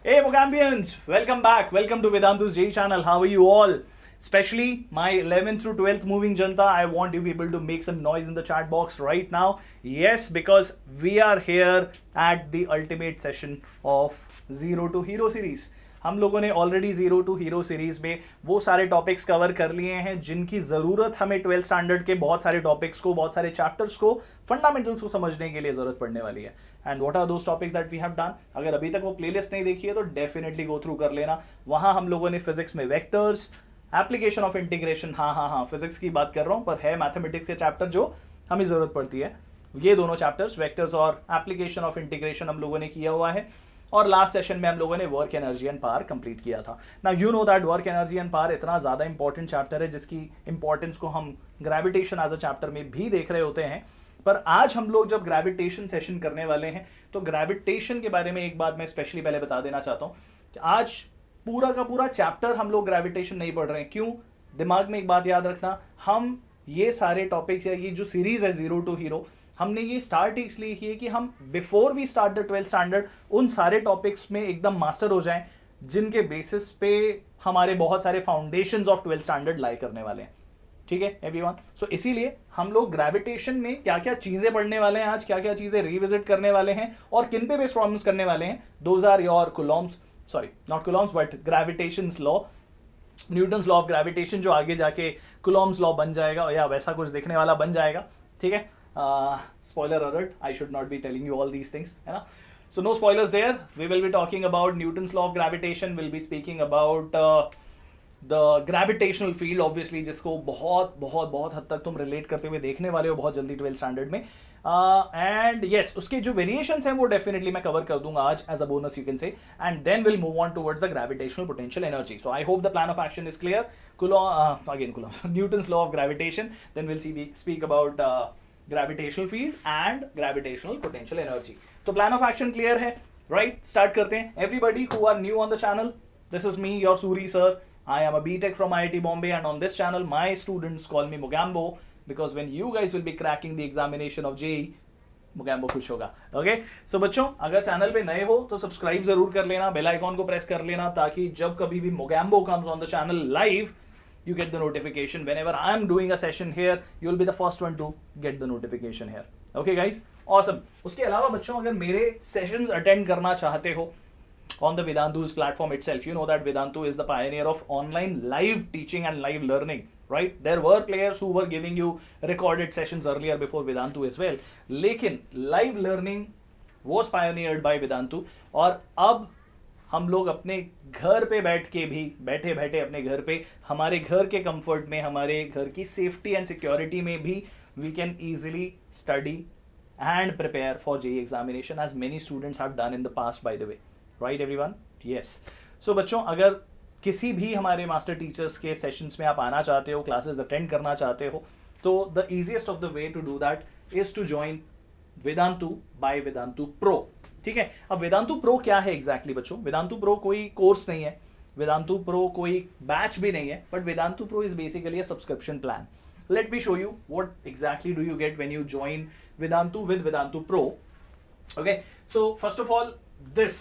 Hey Mogambians, welcome back. Welcome to Vedantu's J channel. How are you all? Especially my 11th through 12th moving Janta, I want you people to make some noise in the chat box right now. Yes, because we are here at the ultimate session of Zero to Hero series. हम लोगों ने already zero to hero series में वो सारे topics cover कर लिए हैं जिनकी ज़रूरत हमें 12th स्टैंडर्ड के बहुत सारे टॉपिक्स को, बहुत सारे चैप्टर्स को, फंडामेंटल्स को समझने के लिए ज़रूरत पड़ने वाली है. And what are those topics that we have done. अगर अभी तक वो प्लेलिस्ट नहीं देखी है तो डेफिनेटली गो थ्रू कर लेना. वहाँ हम लोगों ने फिजिक्स में वेक्टर्स, एप्लीकेशन ऑफ इंटीग्रेशन, हाँ फिजिक्स की बात कर रहा हूँ पर है मैथमेटिक्स के चैप्टर जो हमें ज़रूरत पड़ती है. ये दोनों चैप्टर्स वेक्टर्स और एप्लीकेशन ऑफ इंटीग्रेशन हम लोगों ने किया हुआ है. और लास्ट सेशन में हम लोगों ने work energy and power complete किया था. ना you know that work energy and power इतना ज़्यादा इंपॉर्टेंट चैप्टर है जिसकी इंपॉर्टेंस को हम ग्रेविटेशन एज अ चैप्टर में भी देख रहे होते हैं. पर आज हम लोग जब ग्रेविटेशन सेशन करने वाले हैं तो ग्रेविटेशन के बारे में एक बात मैं स्पेशली पहले बता देना चाहता हूँ कि आज पूरा का पूरा चैप्टर हम लोग ग्रेविटेशन नहीं पढ़ रहे हैं. क्यों? दिमाग में एक बात याद रखना, हम ये सारे टॉपिक्स या ये जो सीरीज है जीरो टू हीरो, हमने ये स्टार्ट इसलिए की है कि हम before we start the 12th standard उन सारे टॉपिक्स में एकदम मास्टर हो जाएं जिनके बेसिस पे हमारे बहुत सारे फाउंडेशंस ऑफ 12th स्टैंडर्ड लाई करने वाले हैं. ठीक है एवरीवन. सो इसीलिए हम लोग ग्रेविटेशन में क्या क्या चीज़ें पढ़ने वाले हैं, आज क्या क्या चीज़ें रिविजिट करने वाले हैं और किन पे बेस्ड प्रॉब्लम्स करने वाले हैं. Those are your Coulomb's, sorry not Coulomb's but gravitations law, Newton's law of gravitation, जो आगे जाके कुलॉम्स लॉ बन जाएगा या वैसा कुछ दिखने वाला बन जाएगा. ठीक है. Spoiler alert, I should not be telling you all these things, है ना. So no spoilers there. We will be talking about Newton's law of gravitation. We'll be speaking about the gravitational field, obviously, जिसको बहुत बहुत बहुत हद तक तुम relate करते हुए देखने वाले हो बहुत जल्दी 12th स्टैंडर्ड में. एंड येस, उसके जो वेरिएशंस हैं वो डेफिनेटली मैं कवर कर दूंगा आज as a bonus, you can say. And then will move on towards the gravitational potential energy. So I hope the plan of action is clear. Newton's law of gravitation. Then we'll speak about gravitational field and gravitational potential energy. तो plan of action clear है, right? Start करते हैं. Everybody who are new on the channel, this is me, your Suri sir. I am a B.Tech from IIT Bombay, and on this channel my students call me Mogambo because when you guys will be cracking the examination of JEE, Mogambo खुश होगा. Okay? So बच्चों, अगर channel पे नए हो तो subscribe जरूर कर लेना, बेल आइकॉन को प्रेस कर लेना ताकि जब कभी भी Mogambo comes on the channel live, you get the notification. Whenever I am doing a session here, you will be the first one to get the notification here. Okay guys, awesome. उसके अलावा बच्चों, अगर मेरे sessions attend करना चाहते हो on the Vedantu's platform itself, you know that Vedantu is the pioneer of online live teaching and live learning, right? There were players who were giving you recorded sessions earlier before Vedantu as well, लेकिन live learning was pioneered by Vedantu. और अब हम लोग अपने घर पे बैठ के भी, बैठे बैठे अपने घर पे, हमारे घर के कंफर्ट में, हमारे घर की सेफ्टी एंड सिक्योरिटी में भी we can easily study and prepare for JEE examination as many students have done in the past, by the way. Right everyone? Yes. So बच्चों, अगर किसी भी हमारे मास्टर टीचर्स के सेशंस में आप आना चाहते हो, क्लासेस अटेंड करना चाहते हो, तो the easiest of the way to do that is to join Vedantu by Vedantu pro. ठीक है. अब वेदांतु प्रो क्या है एग्जैक्टली बच्चों? वेदांतु प्रो कोई कोर्स नहीं है, वेदांतु प्रो कोई बैच भी नहीं है, but Vedantu Pro is basically a subscription plan. Let me show you what exactly do you get when you join Vedantu with Vedantu Pro. Okay. So first of all, this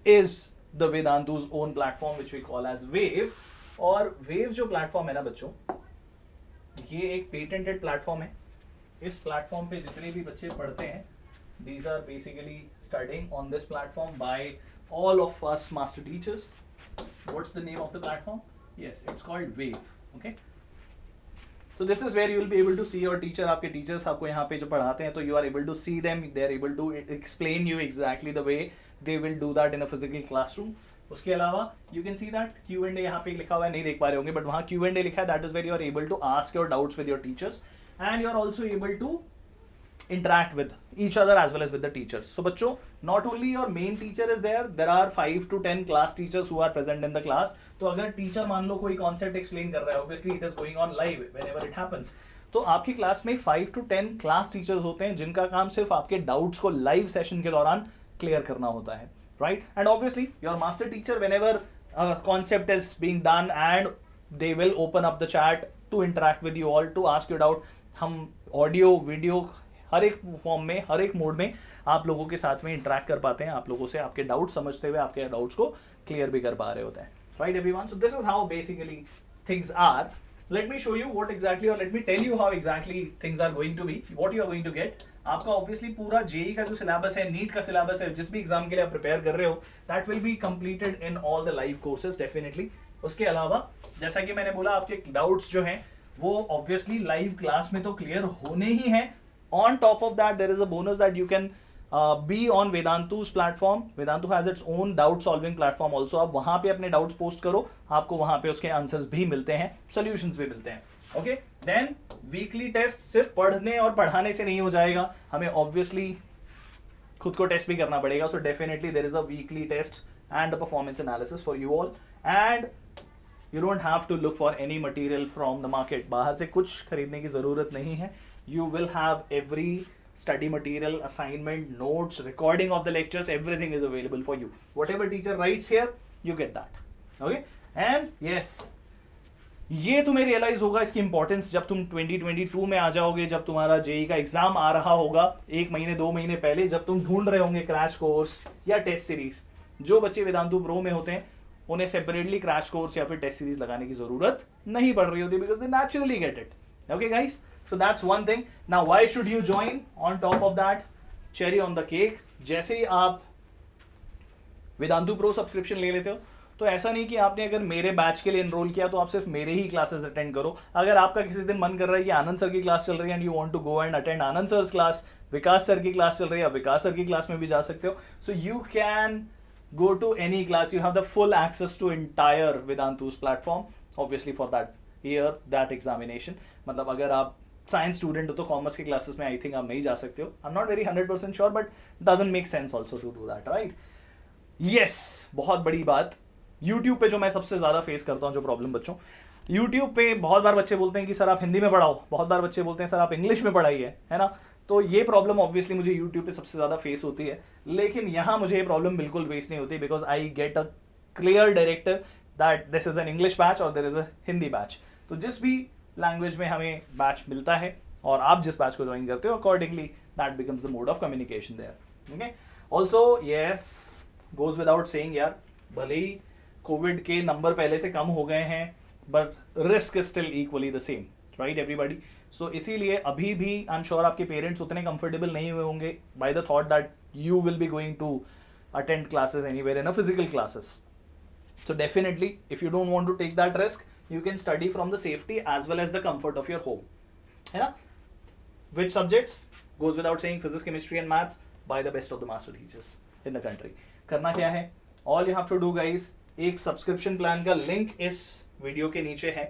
is the Vedantu's own platform which we call as Wave. और Wave जो platform है ना बच्चों, ये एक patented platform है. इस platform पे जितने भी बच्चे पढ़ते हैं, these are basically studying on this platform by all of us master teachers. What's the name of the platform? Yes, it's called Wave. Okay. So this is where you will be able to see your teacher. आपके teachers आपको यहाँ पे जो पढ़ाते हैं, तो you are able to see them. They are able to explain you exactly the way they will do that in a physical classroom. उसके अलावा you can see that Q&A यहाँ पे लिखा हुआ है, नहीं देख पा रहे होंगे, but वहाँ Q&A लिखा है. That is where you are able to ask your doubts with your teachers, and you are also able to interact with each other as well as with the teachers. So बच्चों, not only your main teacher is there are 5 to 10 class teachers who are present in the class. तो अगर teacher मान लो कोई concept explain कर रहा है, obviously it is going on live whenever it happens, तो आपकी क्लास में 5 to 10 क्लास टीचर्स होते हैं जिनका काम सिर्फ आपके डाउट्स को लाइव सेशन के दौरान क्लियर करना होता है. Right. And obviously your master teacher, whenever concept is being done, and they will open up the chat to interact with you all, to ask you doubt. हम audio video हर एक form में, हर एक mode में आप लोगों के साथ में इंटरेक्ट कर पाते हैं, आप लोगों से आपके डाउट समझते हुए आपके डाउट्स को क्लियर भी कर पा रहे होते हैं, right everyone? So this is how basically things are. Let me show you what exactly, or let me tell you how exactly things are going to be, what you are going to get. आपका obviously पूरा JEE का जो syllabus है, NEET का syllabus है, जिस भी exam के लिए आप प्रिपेयर कर रहे हो, that will be completed in all the live courses definitely. उसके अलावा जैसा कि मैंने बोला, आपके डाउट्स जो हैं वो ऑब्वियसली लाइव क्लास में तो क्लियर होने ही हैं। On top of that there is a bonus that you can be on Vedantu's platform. Vedantu has its own doubt solving platform also. आप वहां पे अपने डाउट्स पोस्ट करो, आपको वहां पे उसके आंसर्स भी मिलते हैं, सोल्यूशंस भी मिलते हैं। ओके, देन वीकली टेस्ट सिर्फ पढ़ने और पढ़ाने से नहीं हो जाएगा, हमें ऑब्वियसली खुद को टेस्ट भी करना पड़ेगा। So definitely there is a weekly test and the performance analysis for you all, and you don't have to look for any material from the market. बाहर से कुछ खरीदने की जरूरत नहीं है। You will have every study material, assignment, notes, recording of the lectures, everything is available for you. Whatever teacher writes here, you get that. Okay? And yes, ये तुम्हें रियलाइज होगा इसकी इंपॉर्टेंस जब तुम 2022 में आ जाओगे, जब तुम्हारा जेई का एग्जाम आ रहा होगा 1 महीने 2 महीने पहले, जब तुम ढूंढ रहे होंगे क्रैश कोर्स या टेस्ट सीरीज। जो बच्चे वेदांतु प्रो में होते हैं उन्हें सेपरेटली क्रैश कोर्स या फिर टेस्ट सीरीज लगाने की जरूरत नहीं पड़ रही होती, because they naturally get it. Okay guys, so that's one thing. Now why should you join? On top of that, cherry on the cake, जैसे ही आप वेदांतु प्रो सब्सक्रिप्शन ले लेते हो तो ऐसा नहीं कि आपने अगर मेरे बैच के लिए एनरोल किया तो आप सिर्फ मेरे ही क्लासेस अटेंड करो। अगर आपका किसी दिन मन कर रहा है कि आनंद सर की क्लास चल रही है and you want to go and attend Anand sir class, Vikas sir की क्लास चल रही है, आप विकास सर की क्लास में भी जा सकते हो। So you can go to any class, you have the full access to entire Vedantu's platform, obviously for that year, that examination। मतलब अगर आप साइंस स्टूडेंट हो तो कॉमर्स के क्लासेस में आई थिंक आप नहीं जा सकते हो। I am not very 100% sure, but doesn't make sense also to do that, right? Yes, बहुत बड़ी बात, यूट्यूब पे जो मैं सबसे ज़्यादा फेस करता हूँ जो प्रॉब्लम बच्चों, यूट्यूब पे बहुत बार बच्चे बोलते हैं कि सर आप हिंदी में पढ़ाओ, बहुत बार बच्चे बोलते हैं सर आप इंग्लिश में पढ़ाइए, है ना? तो ये प्रॉब्लम ऑब्वियसली मुझे यूट्यूब पे सबसे ज़्यादा फेस होती है, लेकिन यहाँ मुझे ये प्रॉब्लम बिल्कुल फेस नहीं होती, because I get a clear directive that this is an English batch और there is a Hindi batch. तो जिस भी लैंग्वेज में हमें बैच मिलता है और आप जिस बैच को ज्वाइन करते हो, accordingly that becomes the mode of communication there. Okay, also yes, goes without saying यार, भले ही कोविड के नंबर पहले से कम हो गए हैं, but risk is still equally the same, right everybody? So इसीलिए अभी भी आई एम श्योर आपके पेरेंट्स उतने कंफर्टेबल नहीं हुए होंगे by the thought that you will be going to attend classes anywhere in a physical classes. So definitely, if you don't want to take that risk, you can study from the safety as well as the comfort of your home. है ना? Which subjects? Goes without saying, physics, chemistry and maths by the best of the master teachers in the country. करना क्या है? All you have to do guys, एक subscription plan का link इस video के नीचे है।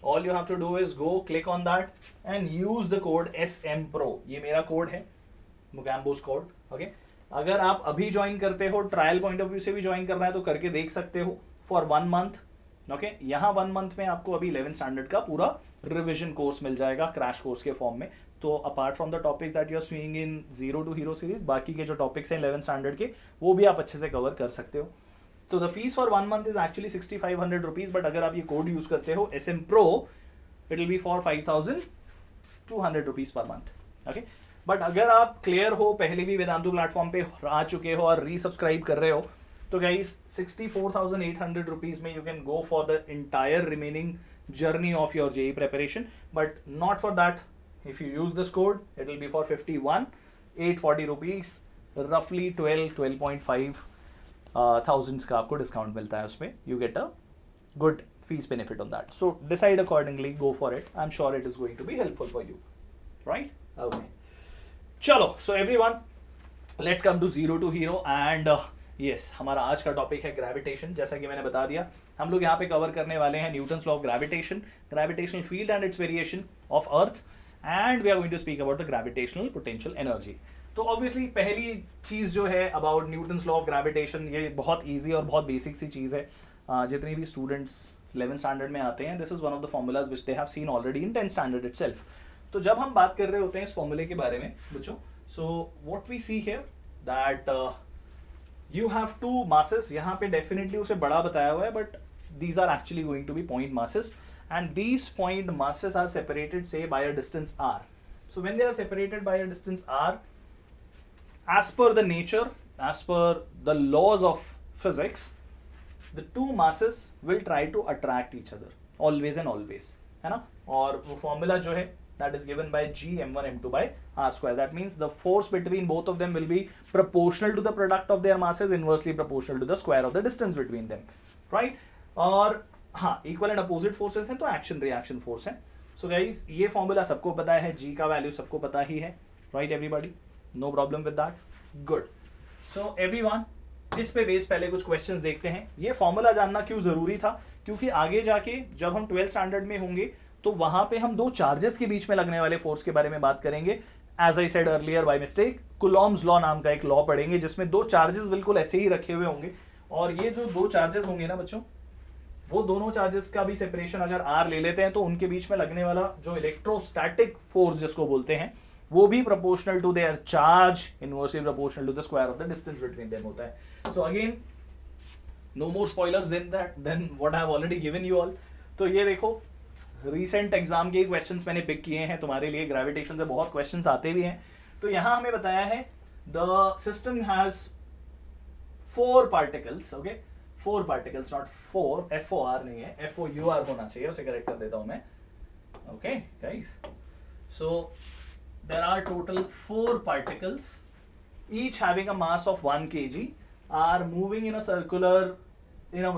All you have to do is go click on that and use the code SMPRO. ये मेरा कोड है, Mugambo's कोड, okay? अगर आप अभी ज्वाइन करते हो, ट्रायल पॉइंट ऑफ व्यू से भी ज्वाइन करना है तो करके देख सकते हो फॉर 1 मंथ। ओके, यहाँ 1 मंथ में आपको अभी 11th स्टैंडर्ड का पूरा रिविजन कोर्स मिल जाएगा क्रैश कोर्स के फॉर्म में। तो apart from the topics that you are seeing in zero to hero series, बाकी के जो टॉपिक्स हैं 11th स्टैंडर्ड के, वो भी आप अच्छे से कवर कर सकते हो। तो the fees for 1 month is actually 6500 rupees, but अगर आप ये कोड यूज करते हो SM Pro, it will be for 5200 rupees per month. Okay, but अगर आप क्लियर हो, पहले भी वेदांतु प्लेटफॉर्म पे आ चुके हो और रीसब्सक्राइब कर रहे हो, तो गाइस 64,800 रुपीज में you can go for the entire remaining journey of your JEE preparation, but not for that. If you use this code it will be for 51,840 rupees, रफली 12.5 थाउजेंड्स का आपको डिस्काउंट मिलता है उसमें। You get a good fees benefit on that, so decide accordingly, go for it. I am sure it is going to be helpful for you, right? Okay, चलो, so everyone, let's come to zero to hero and yes, हमारा आज का topic है gravitation. जैसा कि मैंने बता दिया, हम लोग यहाँ पे कवर करने वाले हैं Newton's law of gravitation, gravitational field and its variation of earth, and we are going to speak about the gravitational potential energy. तो ऑब्वियसली पहली चीज़ जो है about Newton's law of gravitation, ये बहुत ईजी और बहुत बेसिक सी चीज़ है। जितने भी स्टूडेंट्स 11th स्टैंडर्ड में आते हैं, this is one of the formulas which they have seen already in 10th standard itself. तो जब हम बात कर रहे होते हैं इस फॉर्मूले के बारे में बच्चों, so what we see here that you have two masses, यहाँ पे डेफिनेटली उसे बड़ा बताया हुआ है, but these are actually going to be point masses, and these point masses are separated say by a distance r. So when they are separated by a distance r, as per the nature, as per the laws of physics, the two masses will try to attract each other always and always, है ना. और वो formula जो है that is given by g m1 m2 by r square. That means the force between both of them will be proportional to the product of their masses, inversely proportional to the square of the distance between them, right. और हाँ, equal and opposite forces हैं तो action reaction force है. So guys ये formula सबको पता है, जी का वैल्यू सबको पता ही है, right everybody, no problem with that, good. So everyone, इस पे बेस पहले कुछ क्वेश्चंस देखते हैं. ये फॉर्मूला जानना क्यों जरूरी था, क्योंकि आगे जाके जब हम 12th स्टैंडर्ड में होंगे तो वहां पे हम दो चार्जेस के बीच में लगने वाले फोर्स के बारे में बात करेंगे. As I said earlier by mistake, Coulomb's law नाम का एक लॉ पढ़ेंगे जिसमें दो चार्जेस बिल्कुल ऐसे ही रखे हुए होंगे, और ये जो दो चार्जेस होंगे ना बच्चों, वो दोनों चार्जेस का भी सेपरेशन अगर आर ले लेते हैं तो उनके बीच में लगने वाला जो इलेक्ट्रोस्टैटिक फोर्स जिसको बोलते हैं वो भी proportional to their charge, inversely proportional to the square of the distance between them होता है. So again no more spoilers than what I have already given you all. तो ये देखो, रीसेंट एग्जाम के क्वेश्चंस मैंने पिक किए हैं तुम्हारे लिए, ग्रेविटेशन से बहुत क्वेश्चंस आते भी हैं. तो यहां हमें बताया है the system has 4 particles, okay, 4 particles, not 4, FOR नहीं है, FOUR होना चाहिए, उसे करेक्ट कर देता हूं मैं. Okay guys, so there are total 4 particles, each having a mass of 1 kg, are moving in a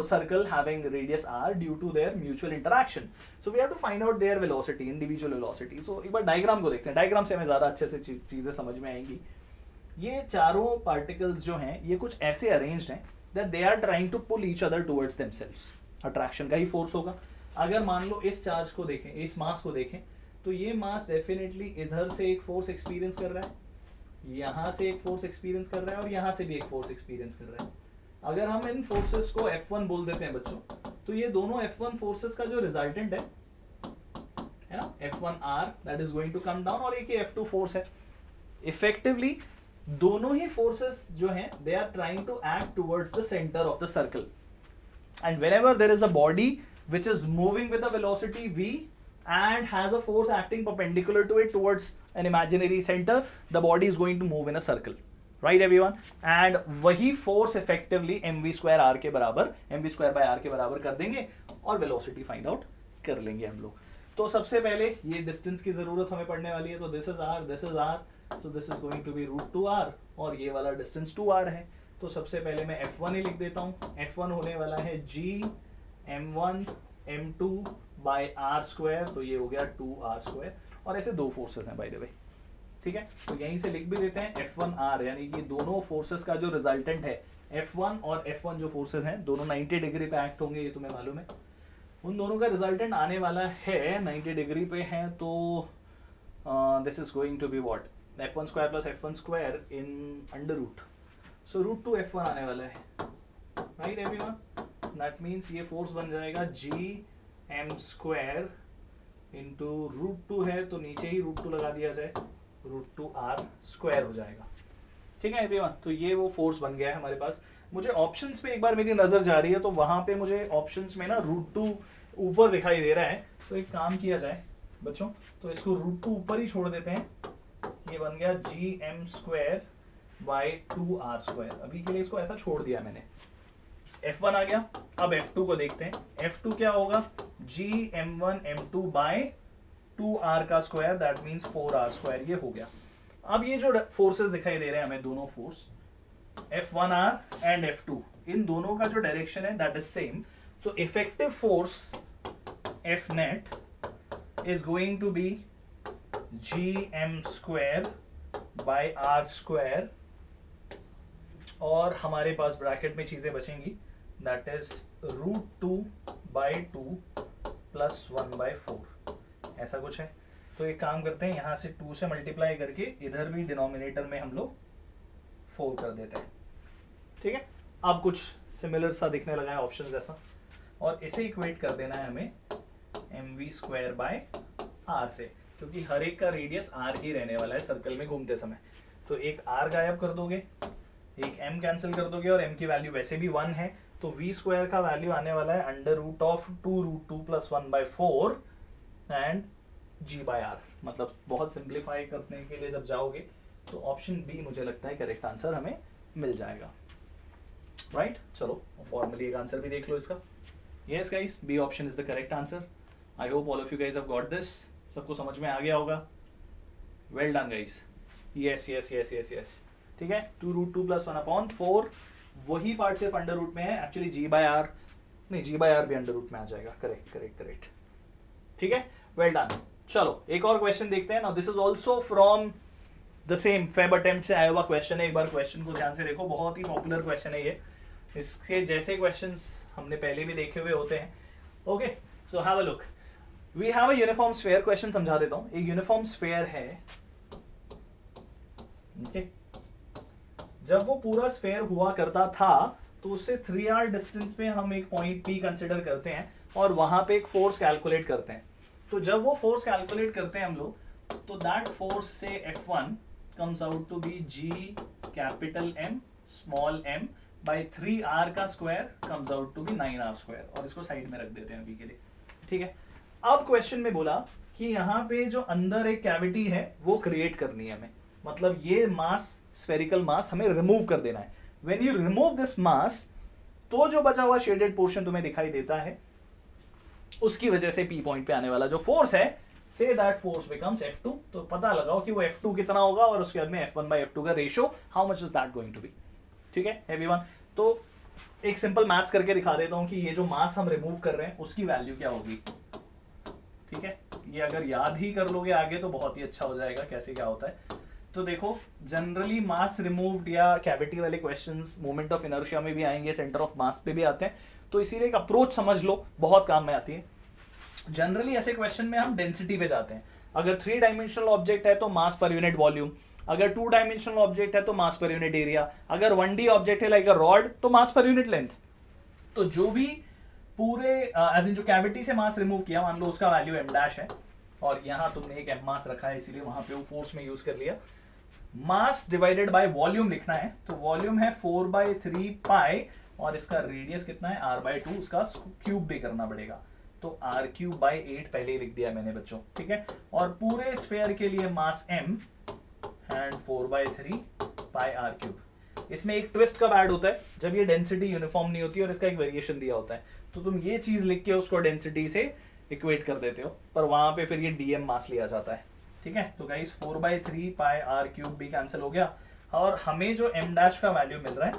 circle having radius r due to their mutual interaction. So we have to find out their velocity, individual velocity. So एक बार diagram को देखते हैं, diagram से हमें ज्यादा अच्छे से चीजें समझ में आएंगी. ये चारों पार्टिकल्स जो हैं ये कुछ ऐसे अरेंज्ड हैं that they are trying to pull each other towards themselves. Attraction का ही फोर्स होगा. अगर मान लो इस चार्ज को देखें, इस मास को देखें, तो ये मास डेफिनेटली इधर से एक फोर्स एक्सपीरियंस कर रहा है, यहाँ से एक फोर्स एक्सपीरियंस कर रहा है, और यहाँ से भी एक फोर्स एक्सपीरियंस कर रहा है. अगर हम इन फोर्सेस को F1 बोल देते हैं बच्चों, तो ये दोनों F1 फोर्सेस का जो रिजल्टेंट है ना, F1R that is going to come down, और एक F2 फोर्स है. इफेक्टिवली दोनों ही फोर्सेस जो हैं they are trying to act towards the centre of the circle, and whenever there is a body which is moving with a velocity v and has a force acting perpendicular to it towards an imaginary center, the body is going to move in a circle, right everyone. And वही force effectively mv square r के बराबर, mv square by r के बराबर कर देंगे और velocity find out कर लेंगे हम लोग. तो सबसे पहले ये distance की जरूरत हमें पड़ने वाली है, तो this is r, this is r, so this is going to be root 2r, और ये वाला distance 2r है. तो सबसे पहले मैं f1 ही लिख देता हूँ. f1 होने वाला है g m1 m2 bye are square, तो ये हो गया 2r स्क्वायर, और ऐसे दो फोर्सेस हैं बाय द वे, ठीक है. तो यहीं से लिख भी देते हैं F1R, यानी कि दोनों फोर्सेस का जो रिजल्टेंट है F1 और F1 जो फोर्सेस हैं दोनों 90 डिग्री पे एक्ट होंगे, ये तुम्हें मालूम है. उन दोनों का रिजल्टेंट आने वाला है 90 डिग्री पे है, तो this is going to be what, F1 square plus F1 square in under root, so root 2 F1 आने वाला है, राइट एवरीवन. दैट मीन्स ये फोर्स बन जाएगा g m square into root 2 है तो नीचे ही रूट 2 लगा दिया जाए, रूट 2r स्क्वायर हो जाएगा, ठीक है एवरीवन. तो ये वो फोर्स बन गया है हमारे पास. मुझे ऑप्शंस पे एक बार मेरी नजर जा रही है, तो वहां पे मुझे ऑप्शंस में ना रूट 2 ऊपर दिखाई दे रहा है, तो एक काम किया जाए बच्चों, तो इसको रूट 2 ऊपर ही छोड़ देते हैं. ये बन गया g m square by 2r square. अभी के लिए इसको ऐसा छोड़ दिया मैंने. F1 आ गया. अब F2 को देखते हैं. F2 क्या होगा, g m1 m2 bye 2r का square, that means 4r square. ये हो गया. अब ये जो फोर्सेस दिखाई दे रहे हैं हमें, दोनों फोर्स F1R एंड F2, इन दोनों का जो डायरेक्शन है that is same. So effective force F net is going to be g m square by r square, और हमारे पास ब्रैकेट में चीजें बचेंगी, that is root 2 by 2 plus 1 by 4, ऐसा कुछ है. तो एक काम करते हैं, यहाँ से 2 से मल्टीप्लाई करके इधर भी डिनोमिनेटर में हम लोग 4 कर देते हैं, ठीक है. अब कुछ सिमिलर सा दिखने लगा है ऑप्शन जैसा, और इसे इक्वेट कर देना है हमें mv स्क्वायर बाय r से, क्योंकि हर एक का रेडियस r ही रहने वाला है सर्कल में घूमते समय. तो एक r गायब कर दोगे, एक m कैंसिल कर दोगे, और m की वैल्यू वैसे भी 1 है, तो v स्क्वायर का वैल्यू आने वाला है under root of 2 root 2 plus 1 by 4, and G/R, मतलब बहुत सिंप्लीफाई करने के लिए जब जाओगे तो ऑप्शन बी मुझे लगता है करेक्ट आंसर हमें मिल जाएगा, राइट? चलो फॉर्मली एक आंसर भी देख लो इसका. Yes guys, B option is the correct answer. I hope all of you guys have got this. सबको समझ में आ गया होगा. Well done guys. Yes yes yes yes yes. ठीक है, 2√2 + 1/4 वही पार्ट सिर्फ अंडर रूट में है. एक्चुअली G/R नहीं, G/R भी अंडर रूट में आ जाएगा. Correct correct correct. ठीक है, वेल डन. चलो एक और क्वेश्चन देखते हैं. Now this is also from the same Feb attempt से आया हुआ क्वेश्चन है. एक बार क्वेश्चन को ध्यान से देखो, बहुत ही पॉपुलर क्वेश्चन है ये. इसके जैसे क्वेश्चंस हमने पहले भी देखे हुए होते हैं. Okay, so have a look. We have a uniform sphere. Question समझा देता हूं. एक यूनिफॉर्म स्फीयर है. ओके, जब वो पूरा स्फीयर हुआ करता था तो उससे 3r डिस्टेंस पे हम एक पॉइंट P कंसिडर करते हैं और वहां पे एक फोर्स कैलकुलेट करते हैं. तो जब वो फोर्स कैलकुलेट करते हैं हम लोग, तो दैट फोर्स से F1 comes out to be G capital M small m by 3r का square comes out to be 9r square. और इसको साइड में रख देते हैं अभी के लिए. ठीक है, अब क्वेश्चन में बोला कि यहाँ पे जो अंदर एक कैविटी है वो क्रिएट करनी है हमें. मतलब ये मास, स्फेरिकल मास हमें रिमूव कर देना है. When you remove this mass, तो जो बचा हुआ शेडेड पोर्शन तुम्हें दिखाई देता है, उसकी वजह से P पॉइंट पे आने वाला जो फोर्स है, say that force becomes F2. तो पता लगाओ कि वो F2 कितना होगा और उसके बाद में F1/F2 का ratio, how much is that going to be. ठीक है एवरीवन, तो एक सिंपल मैथ्स करके दिखा देता हूं कि ये जो मास हम रिमूव कर रहे हैं उसकी वैल्यू क्या होगी. ठीक है, ये अगर याद ही कर लोगे आगे तो बहुत ही अच्छा हो जाएगा कैसे क्या होता है. तो देखो, जनरली मास रिमूव्ड या कैविटी वाले क्वेश्चंस मोमेंट ऑफ इनर्शिया में भी आएंगे, सेंटर ऑफ मास पे भी आते हैं. तो इसीलिए एक अप्रोच समझ लो, बहुत काम में आती है. जनरली ऐसे क्वेश्चन में हम डेंसिटी पे जाते हैं. अगर 3 डायमेंशनल ऑब्जेक्ट है तो मास पर यूनिट वॉल्यूम. अगर 2 डायमेंशनल ऑब्जेक्ट है तो मास पर यूनिट एरिया. अगर 1D ऑब्जेक्ट है लाइक अ रॉड तो मास पर यूनिट लेंथ. तो जो भी पूरे एज इन जो कैविटी से मास रिमूव किया, मान लो उसका वैल्यू m' है और यहाँ तुमने एक m मास रखा है, इसीलिए वहां पे वो फोर्स में यूज कर लिया. मास डिवाइडेड बाय वॉल्यूम लिखना है, तो वॉल्यूम है 4/3 पाई और इसका रेडियस कितना है r/2. उसका क्यूब भी करना पड़ेगा, तो r³/8 पहले ही लिख दिया मैंने बच्चों. ठीक है, और पूरे स्फीयर के लिए मास m एंड 4/3 पाई r³. इसमें एक ट्विस्ट कब ऐड होता है, जब ये डेंसिटी यूनिफॉर्म नहीं होती और इसका एक वेरिएशन दिया होता है. तो तुम ये चीज लिख के उसको डेंसिटी से इक्वेट कर देते हो, पर वहां पे फिर ये dm मास लिया जाता है. ठीक है, तो गाइस 4/3 पाई r³ भी कैंसिल हो गया और हमें जो m' का वैल्यू मिल रहा है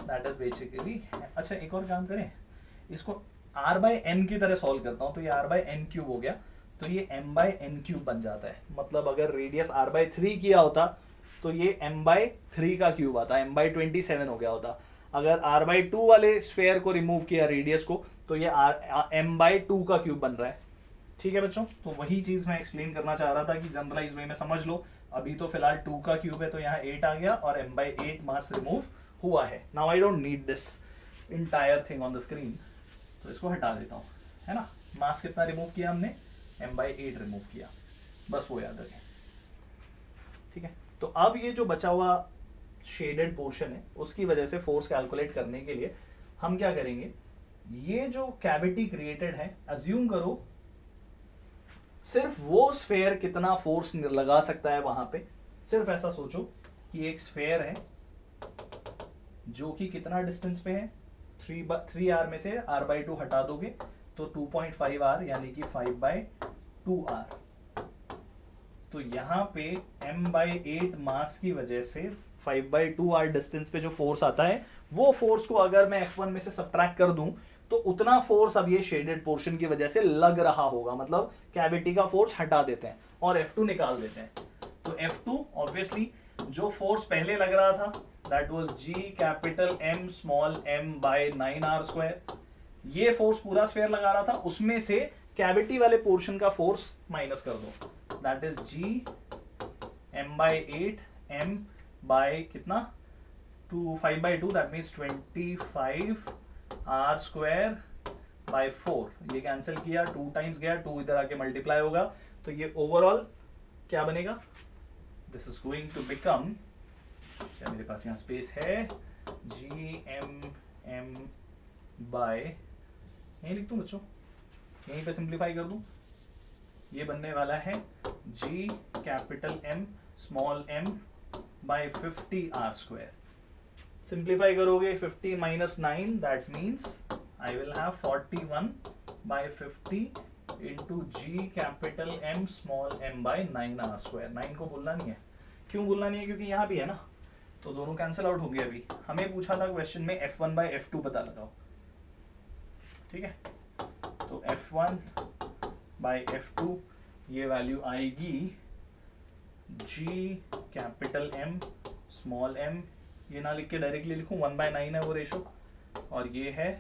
दैट इज बेसिकली. अच्छा एक और काम करें, इसको r/n की तरह सॉल्व करता हूं. तो ये r/n³ हो गया, तो ये m/n³ बन जाता है. मतलब अगर रेडियस r/3 किया होता तो ये m/3 का क्यूब आता, m/27 हो गया होता. अगर r/2 वाले स्फीयर को रिमूव किया रेडियस को, तो ये m/2 का क्यूब बन रहा है. ठीक है बच्चों, तो वही चीज मैं एक्सप्लेन करना चाह रहा था कि जनरलाइज वे में समझ लो. अभी तो फिलहाल 2 का क्यूब है तो यहाँ 8 आ गया और m/8 मास रिमूव हुआ है. Now I don't need this entire thing on the screen, तो इसको हटा देता हूँ. है ना, मास कितना रिमूव किया हमने, m/8 रिमूव किया, बस वो याद रखें. ठीक है, तो अब ये जो बचा हुआ शेडेड पोर्शन है उसकी वजह से फोर्स कैलकुलेट करने के लिए हम क्या करेंगे, ये जो कैविटी क्रिएटेड है, अज्यूम करो सिर्फ वो स्फीयर कितना फोर्स लगा सकता है वहां पे. सिर्फ ऐसा सोचो कि एक स्फीयर है जो कि कितना डिस्टेंस पे है, 3r में से r/2 हटा दोगे तो 2.5r यानी कि 5/2r. तो यहाँ पे m/8 मास की वजह से 5/2r डिस्टेंस पे जो फोर्स आता है, वो फोर्स को अगर मैं F1 में से सब्ट्रैक्ट कर दूं तो उतना फोर्स अब ये शेडेड पोर्शन की वजह से लग रहा होगा. मतलब कैविटी का फोर्स हटा देते हैं और F2 निकाल देते हैं. तो F2 ऑब्वियसली जो फोर्स पहले लग रहा था that was G♯M m by 9r square. ये फोर्स पूरा स्फीयर लगा रहा था, उसमें से कैविटी वाले पोर्शन का फोर्स माइनस कर दो, that is G m/8 m by कितना 5/2, that means 25r square by 4. ये कैंसिल किया, 2 टाइम्स गया, 2 इधर आके मल्टीप्लाई होगा, तो ये ओवरऑल क्या बनेगा, this is going to become, क्या मेरे पास यहाँ स्पेस है, G(m)m बाय, यहीं लिख दूं बच्चों, यहीं पे सिंप्लीफाई कर दूं, ये बनने वाला है G capital M small m by 50 r square. Simplify करोगे 50 minus 9, that means I will have 41 by 50 into G capital M small m by 9 r square. 9 को भूलना नहीं है। क्यों भूलना नहीं है? क्योंकि यहाँ भी है ना, तो दोनों कैंसिल आउट होंगे। अभी हमें पूछा था क्वेश्चन में F1 बाय F2 पता लगाओ, ठीक है। तो F1 बाय F2 ये वैल्यू आएगी G capital M small m, ये ना लिख के डायरेक्टली लिखूं, 1/9 है वो रेशो, और ये है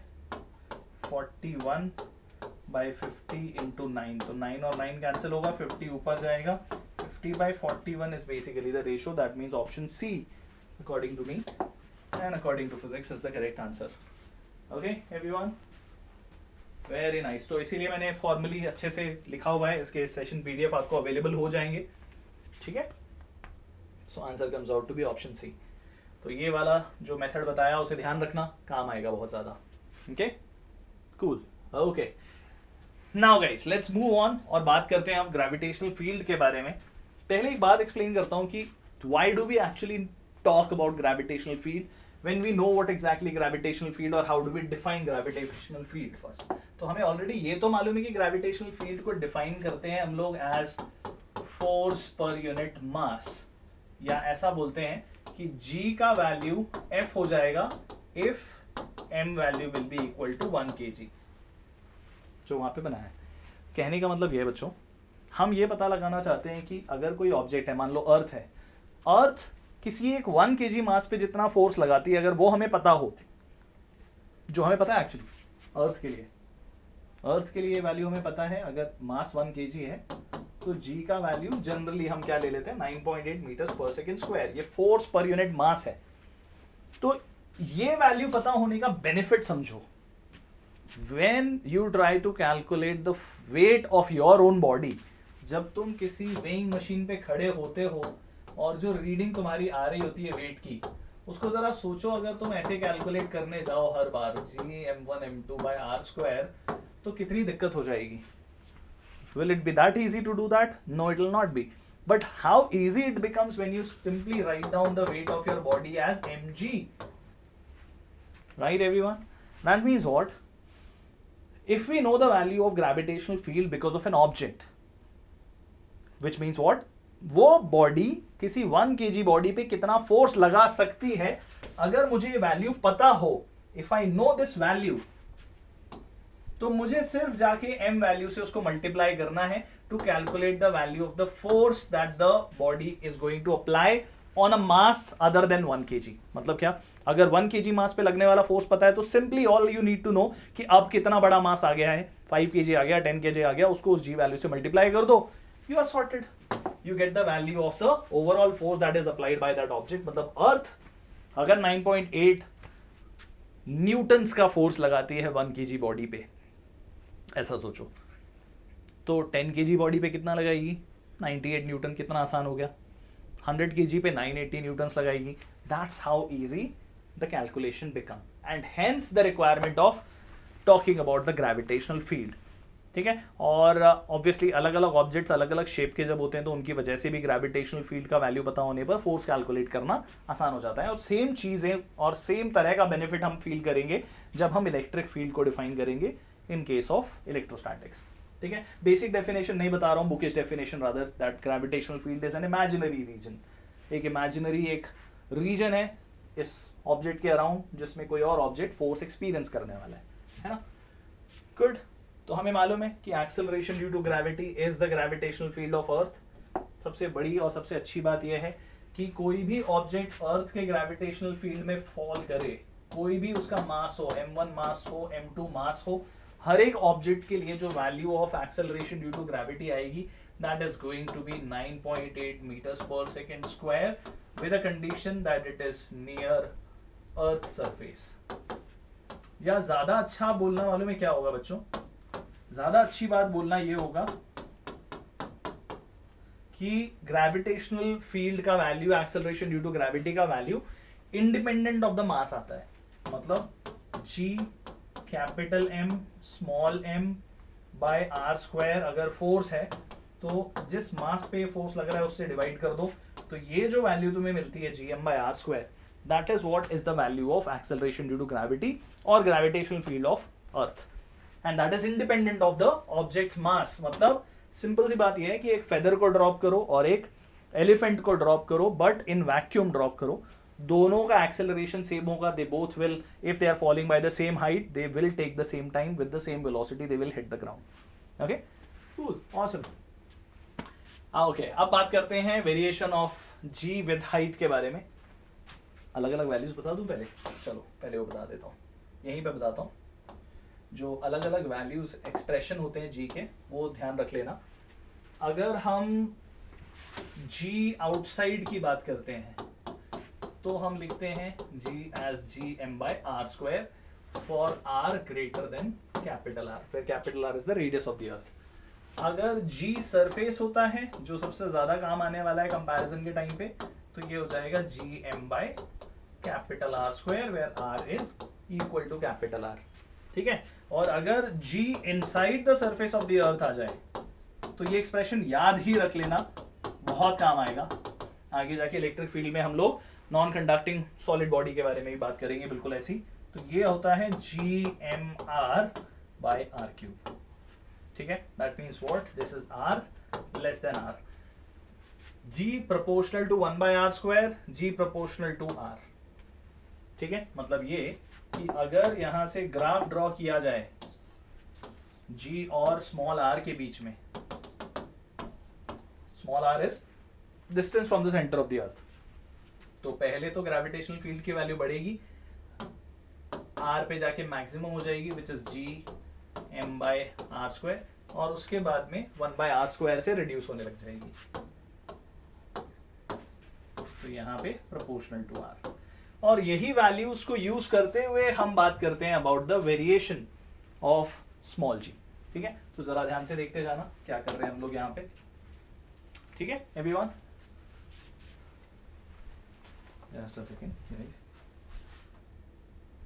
41 बाय 50 इंटू 9। तो 9 और 9 कैंसिल होगा, 50 ऊपर जाएगा। 50 by 41 is basically the ratio, that means option C according to me and according to physics is the correct answer. Okay everyone, very nice. तो इसीलिए मैंने फॉर्मली अच्छे से लिखा हुआ है, इसके सेशन पीडीएफ आपको अवेलेबल हो जाएंगे, ठीक है। So answer comes out to be option C. तो ये वाला जो मेथड बताया उसे ध्यान रखना, काम आएगा बहुत ज्यादा। Okay cool. Okay now guys let's move on और बात करते हैं अब ग्रेविटेशनल फील्ड के बारे में। पहले एक बात एक्सप्लेन करता हूं कि why do we actually talk about gravitational field when we know what exactly gravitational field or how do we define gravitational field first। तो हमें ऑलरेडी ये तो मालूम है कि gravitational field को डिफाइन करते हैं हम लोग as force per unit mass, या ऐसा बोलते हैं कि G का वैल्यू F हो जाएगा if M value will be equal to 1 kg, जो वहां पे बना है। कहने का मतलब ये है बच्चों, हम ये पता लगाना चाहते हैं कि अगर कोई ऑब्जेक्ट है, मान लो अर्थ है, अर्थ किसी एक 1 kg मास पे जितना फोर्स लगाती है, अगर वो हमें पता हो, जो हमें पता है एक्चुअली अर्थ के लिए वैल्यू हमें पता है, अगर मास 1 kg है तो G का वैल्यू जनरली हम क्या ले लेते हैं, 9.8 मीटर्स पर सेकेंड स्क्वायर। ये फोर्स पर यूनिट मास है। तो ये वैल्यू पता होने का बेनिफिट समझो। When you try to calculate the weight of your own body, जब तुम किसी वेइंग मशीन पे खड़े होते हो और जो रीडिंग तुम्हारी आ रही होती है वेट की, उसको जरा सोचो, अगर तुम ऐसे कैलकुलेट करने जाओ हर बार G m1 m2 by r square, तो कितनी दिक्कत हो जाएगी। Will it be that easy to do that? No, it will not be. But how easy it becomes when you simply write down the weight of your body as mg. Right everyone? That means what? If we know the value of gravitational field because of an object, which means what? वो body किसी 1 kg body पे कितना force लगा सकती है, अगर मुझे ये वैल्यू पता हो, if I know this value, तो मुझे सिर्फ जाके m वैल्यू से उसको मल्टीप्लाई करना है to calculate the value of the force that the body is going to apply on a mass other than 1 kg। मतलब क्या, अगर 1 kg मास पे लगने वाला फोर्स पता है तो simply all you need to know कि अब कितना बड़ा मास आ गया है, 5 kg आ गया, 10 kg आ गया, उसको उस g वैल्यू से मल्टीप्लाई कर दो, you are sorted. You get the value of the overall force that is applied by that object। मतलब अर्थ अगर 9.8 न्यूटन्स का फोर्स लगाती है 1 kg बॉडी पे, ऐसा सोचो, तो 10 kg बॉडी पे कितना लगाएगी, 98 न्यूटन। कितना आसान हो गया। 100 kg पे 980 न्यूटन्स लगाएगी। That's how easy the calculation become and hence the requirement of talking about the gravitational field। ठीक है। और ऑब्वियसली अलग अलग ऑब्जेक्ट्स अलग अलग शेप के जब होते हैं तो उनकी वजह से भी ग्रेविटेशनल फील्ड का वैल्यू पता होने पर फोर्स कैलकुलेट करना आसान हो जाता है। और सेम चीज़ें और सेम तरह का बेनिफिट हम फील करेंगे जब हम इलेक्ट्रिक फील्ड को डिफाइन करेंगे इन केस ऑफ इलेक्ट्रोस्टैटिक्स। ठीक है। बेसिक डेफिनेशन नहीं बता रहा हूँ, bookish definition rather, that gravitational field is an imaginary region. एक इमेजिनरी एक रीजन है इस ऑब्जेक्ट के अराउंड जिसमें कोई और ऑब्जेक्ट फोर्स एक्सपीरियंस करने वाला है ना। गुड। तो हमें मालूम है कि acceleration due to gravity is the gravitational field of Earth. सबसे बड़ी और सबसे अच्छी बात यह है कि कोई भी ऑब्जेक्ट अर्थ के ग्रेविटेशनल फील्ड में फॉल करे, कोई भी उसका मास हो, m1 मास हो, m2 मास हो, हर एक ऑब्जेक्ट के लिए जो value of acceleration due to gravity आएगी that is going to be 9.8 metres per second square with a condition that it is near earth surface. या ज्यादा अच्छा बोलना मालूम है क्या होगा बच्चों, ज्यादा अच्छी बात बोलना ये होगा कि ग्रेविटेशनल फील्ड का value, acceleration due to gravity का value independent of the mass आता है। मतलब G capital M small m by r square अगर फोर्स है तो जिस मास पे फोर्स लग रहा है उससे डिवाइड कर दो, तो ये जो वैल्यू तुम्हें मिलती है gm/r², that is what is the value of acceleration due to gravity और gravitational field of earth, and that is independent of the object's mass. मतलब सिंपल सी बात यह है कि एक फेदर को ड्रॉप करो और एक एलिफेंट को ड्रॉप करो, बट इन वैक्यूम ड्रॉप करो, दोनों का एक्सेलरेशन सेम होगा। They both will, if they are falling by the same height, they will take the same time with the same velocity, they will hit the ground. Okay, cool, awesome. Okay, अब बात करते हैं variation of g with height के बारे में। अलग अलग values बता दूं पहले? चलो पहले वो बता देता हूँ, यहीं पे बताता हूँ। जो अलग अलग वैल्यूज एक्सप्रेशन होते हैं जी के, वो ध्यान रख लेना। अगर हम जी आउटसाइड की बात करते हैं तो हम लिखते हैं g as gm/r² for r greater than capital R, फिर capital R is the radius of the earth. अगर जी सरफेस होता है, जो सबसे ज्यादा काम आने वाला है कंपैरिजन के टाइम पे, तो ये हो जाएगा gm/R², where r is equal to capital R। ठीक है, और अगर g inside the surface of the earth आ जाए तो ये एक्सप्रेशन याद ही रख लेना, बहुत काम आएगा। आगे जाके इलेक्ट्रिक फील्ड में हम लोग नॉन कंडक्टिंग सॉलिड बॉडी के बारे में भी बात करेंगे, बिल्कुल ऐसी। तो ये होता है gmr/r³। ठीक है, that means what, this is r less than r। g proportional to 1/r², g proportional to r। ठीक है, मतलब ये कि अगर यहां से ग्राफ ड्रॉ किया जाए g और स्मॉल r के बीच में, small r is distance from the centre of the अर्थ, तो पहले तो ग्रेविटेशनल फील्ड की वैल्यू बढ़ेगी, r पे जाके मैक्सिमम हो जाएगी, विच इज gm/r², और उसके बाद में 1/r² से रिड्यूस होने लग जाएगी, तो यहाँ पे प्रोपोर्शनल टू r। और यही वैल्यूज को यूज करते हुए हम बात करते हैं about the variation of small g। ठीक है, तो जरा ध्यान से देखते जाना क्या कर रहे हैं हम लोग यहाँ पे। ठीक है everyone, just a second, guys.